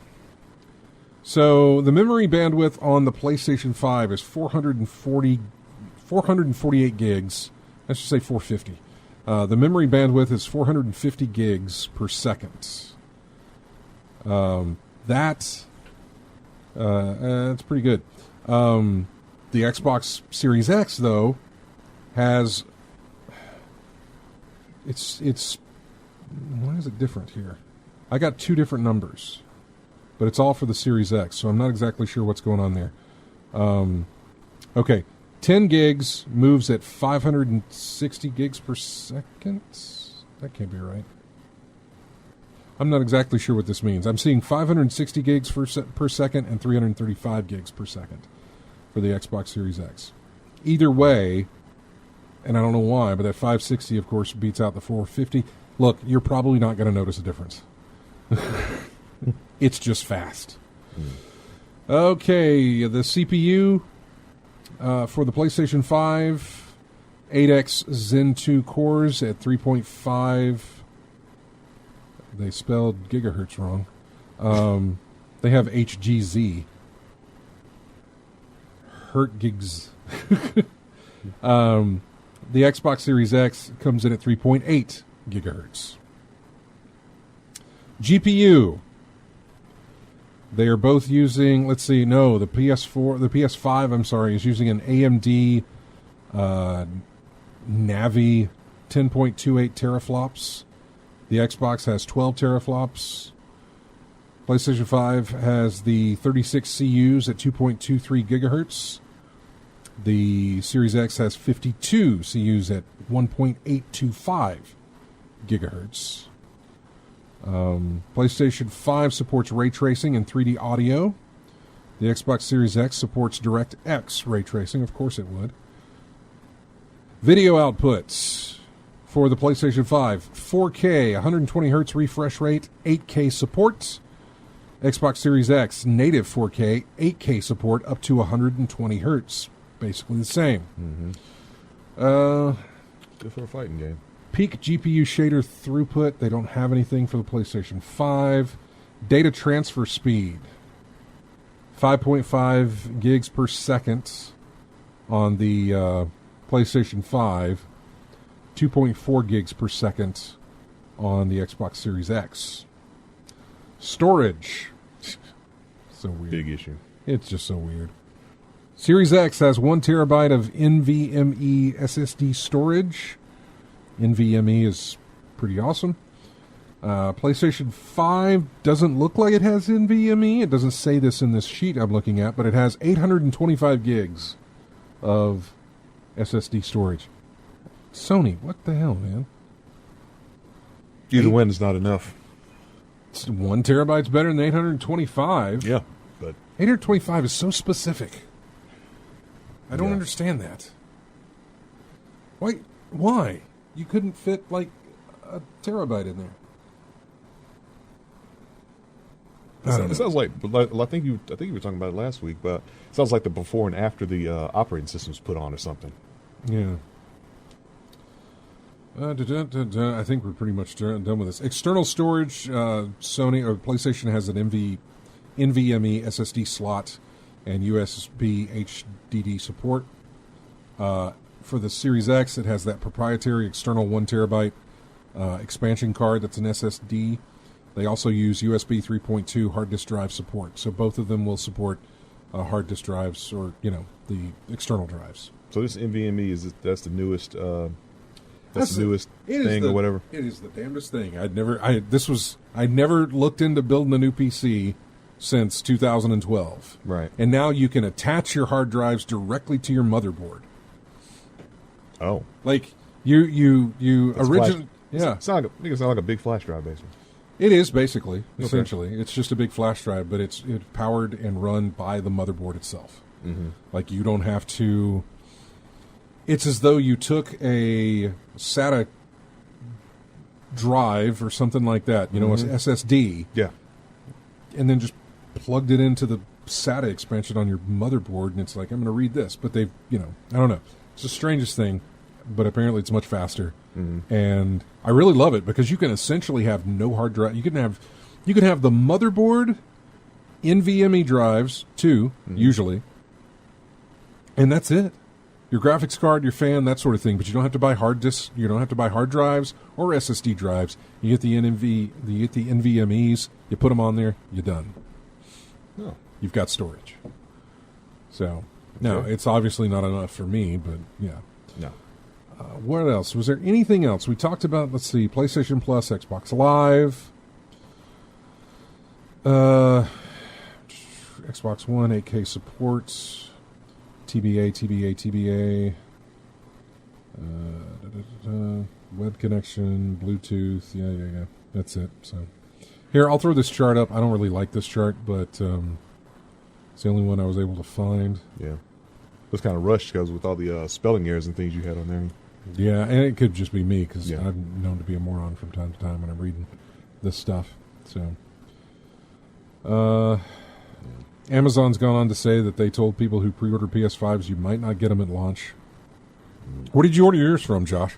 So the memory bandwidth on the PlayStation 5 is 448 gigs. Let's just say 450. The memory bandwidth is 450 gigs per second. That's pretty good. The Xbox Series X, though, has... It's why is it different here? I got two different numbers, but it's all for the Series X, so I'm not exactly sure what's going on there. Okay, 10 gigs moves at 560 gigs per second. That can't be right. I'm not exactly sure what this means. I'm seeing 560 gigs per second and 335 gigs per second for the Xbox Series X. Either way, and I don't know why, but that 560, of course, beats out the 450. Look, you're probably not going to notice a difference. It's just fast. Okay, the CPU For the PlayStation 5, 8X Zen 2 cores at 3.5. They spelled gigahertz wrong. They have HGZ. Hertz gigs. The Xbox Series X comes in at 3.8 gigahertz. GPU. They are both using, the PS5, I'm sorry, is using an AMD Navi 10.28 teraflops. The Xbox has 12 teraflops. PlayStation 5 has the 36 CUs at 2.23 gigahertz. The Series X has 52 CUs at 1.825 gigahertz. PlayStation 5 supports ray tracing and 3D audio. The Xbox Series X supports DirectX ray tracing. Of course it would. Video outputs for the PlayStation 5. 4K, 120 hertz refresh rate, 8K support. Xbox Series X, native 4K, 8K support up to 120 hertz. Basically the same. Mm-hmm. Good for a fighting game. Peak GPU shader throughput. They don't have anything for the PlayStation 5. Data transfer speed. 5.5 gigs per second on the PlayStation 5. 2.4 gigs per second on the Xbox Series X. Storage. So weird. Big issue. It's just so weird. Series X has 1 terabyte of NVMe SSD storage. NVMe is pretty awesome. PlayStation 5 doesn't look like it has NVMe. It doesn't say this in this sheet I'm looking at, but it has 825 gigs of SSD storage. Sony, what the hell, man? Either one is not enough. 1 terabyte's better than 825. Yeah, but 825 is so specific. I don't understand that. Why? You couldn't fit like a terabyte in there. It sounds like I think you were talking about it last week, but it sounds like the before and after the operating system's put on or something. Yeah. I think we're pretty much done with this. External storage, Sony or PlayStation has an NVMe SSD slot and USB HDD support. For the Series X, it has that proprietary external 1 terabyte expansion card that's an SSD. They also use USB 3.2 hard disk drive support. So both of them will support hard disk drives or, the external drives. So this NVMe, that's the newest thing or whatever? It is the damnedest thing. I never looked into building a new PC since 2012. Right. And now you can attach your hard drives directly to your motherboard. Oh. Like you originally, yeah. It's not like a big flash drive, basically. It is basically, essentially. Okay. It's just a big flash drive, but it's powered and run by the motherboard itself. Mm-hmm. Like you don't have to. It's as though you took a SATA drive or something like that, an SSD. Yeah. And then just plugged it into the SATA expansion on your motherboard, and it's like, I'm going to read this. But they've, I don't know. It's the strangest thing, but apparently it's much faster. Mm-hmm. And I really love it because you can essentially have no hard drive. You can have the motherboard, NVMe drives, too, usually, and that's it. Your graphics card, your fan, that sort of thing. But you don't have to buy hard disks. You don't have to buy hard drives or SSD drives. You get the NVMEs. You put them on there. You're done. Oh. You've got storage. So, no, it's obviously not enough for me, but yeah. No. What else? Was there anything else? We talked about, let's see, PlayStation Plus, Xbox Live. Xbox One, 8K supports. TBA. Web connection, Bluetooth. Yeah. That's it. So, here, I'll throw this chart up. I don't really like this chart, but it's the only one I was able to find. Yeah. It was kind of rushed because with all the spelling errors and things you had on there. Yeah, and it could just be me because I'm known to be a moron from time to time when I'm reading this stuff. So, Amazon's gone on to say that they told people who pre-order PS5s you might not get them at launch. Where did you order yours from, Josh?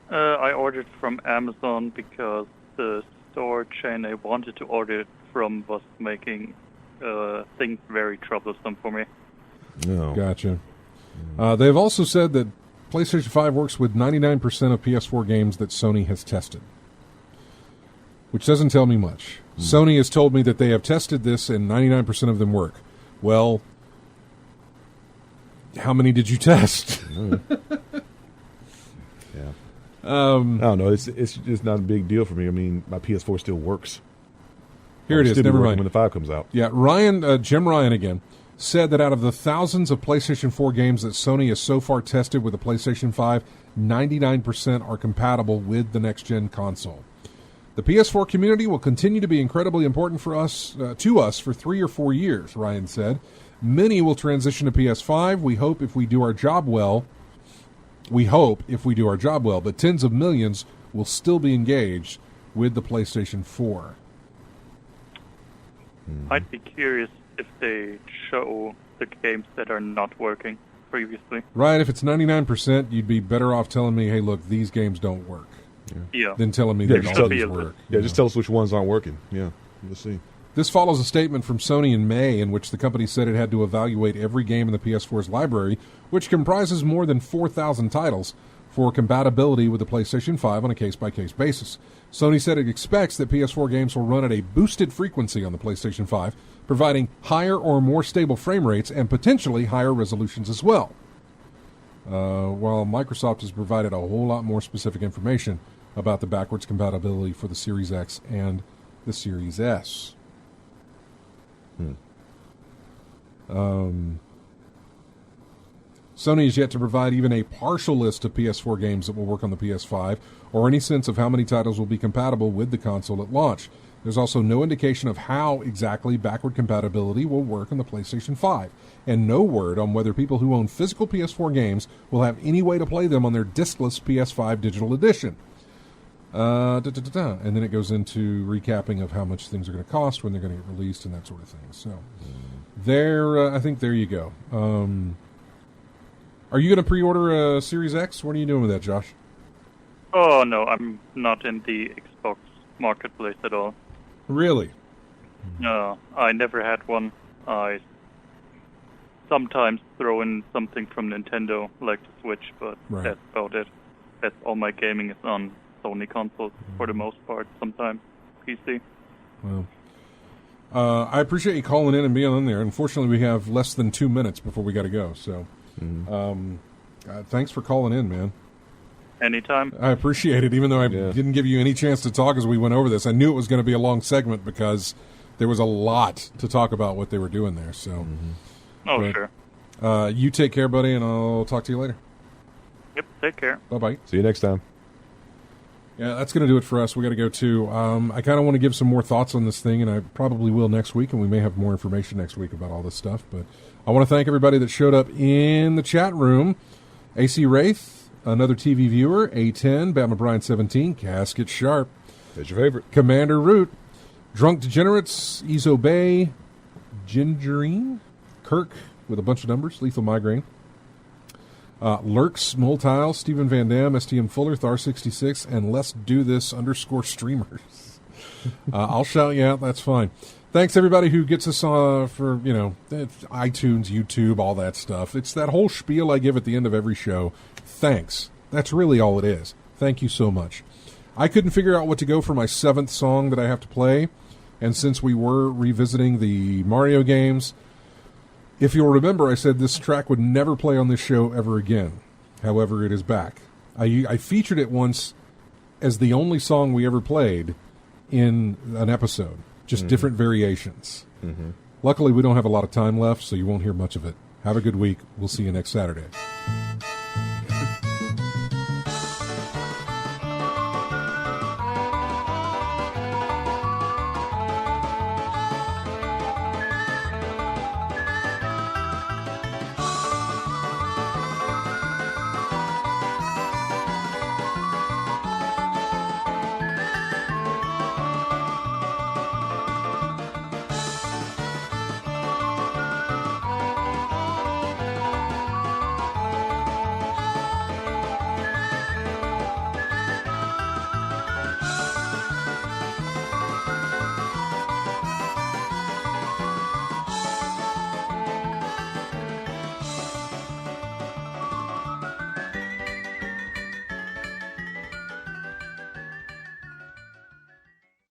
I ordered from Amazon because the store chain I wanted to order it from was making things very troublesome for me. No. Gotcha. They've also said that PlayStation 5 works with 99% of PS4 games that Sony has tested, which doesn't tell me much. Sony has told me that they have tested this and 99% of them work. Well, how many did you test? Yeah. I don't know. It's just not a big deal for me. I mean, my PS4 still works. Here it is. Still be Never working mind. when the 5 comes out. Yeah, Jim Ryan again, said that out of the thousands of PlayStation 4 games that Sony has so far tested with the PlayStation 5, 99% are compatible with the next-gen console. The PS4 community will continue to be incredibly important for us, to us for 3 or 4 years, Ryan said. Many will transition to PS5. We hope if we do our job well, but tens of millions will still be engaged with the PlayStation 4. I'd be curious if they show the games that are not working previously. Ryan, if it's 99%, you'd be better off telling me, hey, look, these games don't work. Yeah. Than telling me Yeah, that just all tell- these Yeah, work. Yeah, just tell us which ones aren't working. Yeah, we'll see. This follows a statement from Sony in May in which the company said it had to evaluate every game in the PS4's library, which comprises more than 4,000 titles, for compatibility with the PlayStation 5 on a case-by-case basis. Sony said it expects that PS4 games will run at a boosted frequency on the PlayStation 5, providing higher or more stable frame rates and potentially higher resolutions as well. While Microsoft has provided a whole lot more specific information about the backwards compatibility for the Series X and the Series S. Sony is yet to provide even a partial list of PS4 games that will work on the PS5, or any sense of how many titles will be compatible with the console at launch. There's also no indication of how exactly backward compatibility will work on the PlayStation 5, and no word on whether people who own physical PS4 games will have any way to play them on their discless PS5 digital edition. And then it goes into recapping of how much things are going to cost, when they're going to get released, and that sort of thing. So, I think there you go. Are you going to pre-order a Series X? What are you doing with that, Josh? Oh, no, I'm not in the Xbox marketplace at all. Really? No, I never had one. I sometimes throw in something from Nintendo, like the Switch, but Right. that's about it. That's all my gaming is on Sony consoles for the most part, sometimes PC. Well, I appreciate you calling in and being on there. Unfortunately, we have less than 2 minutes before we got to go. So, thanks for calling in, man. Anytime. I appreciate it, even though I didn't give you any chance to talk as we went over this. I knew it was going to be a long segment because there was a lot to talk about what they were doing there. So, Sure. You take care, buddy, and I'll talk to you later. Yep, take care. Bye-bye. See you next time. Yeah, that's going to do it for us. We got to go too. I kind of want to give some more thoughts on this thing, and I probably will next week, and we may have more information next week about all this stuff. But I want to thank everybody that showed up in the chat room. AC Wraith, another TV viewer, A10, Batman Brian 17, Casket Sharp, That's your favorite. Commander Root, Drunk Degenerates, Ezo Bay, Gingerine, Kirk with a bunch of numbers, Lethal Migraine, Lurks, Moltile, Stephen Van Dam, STM Fuller, Thar66, and Let's Do This _streamers. I'll shout you out. That's fine. Thanks, everybody who gets us for, iTunes, YouTube, all that stuff. It's that whole spiel I give at the end of every show. Thanks. That's really all it is. Thank you so much. I couldn't figure out what to go for my 7th song that I have to play, and since we were revisiting the Mario games, if you'll remember, I said this track would never play on this show ever again. However, it is back. I featured it once as the only song we ever played in an episode, just different variations. Luckily, we don't have a lot of time left, so you won't hear much of it. Have a good week. We'll see you next Saturday.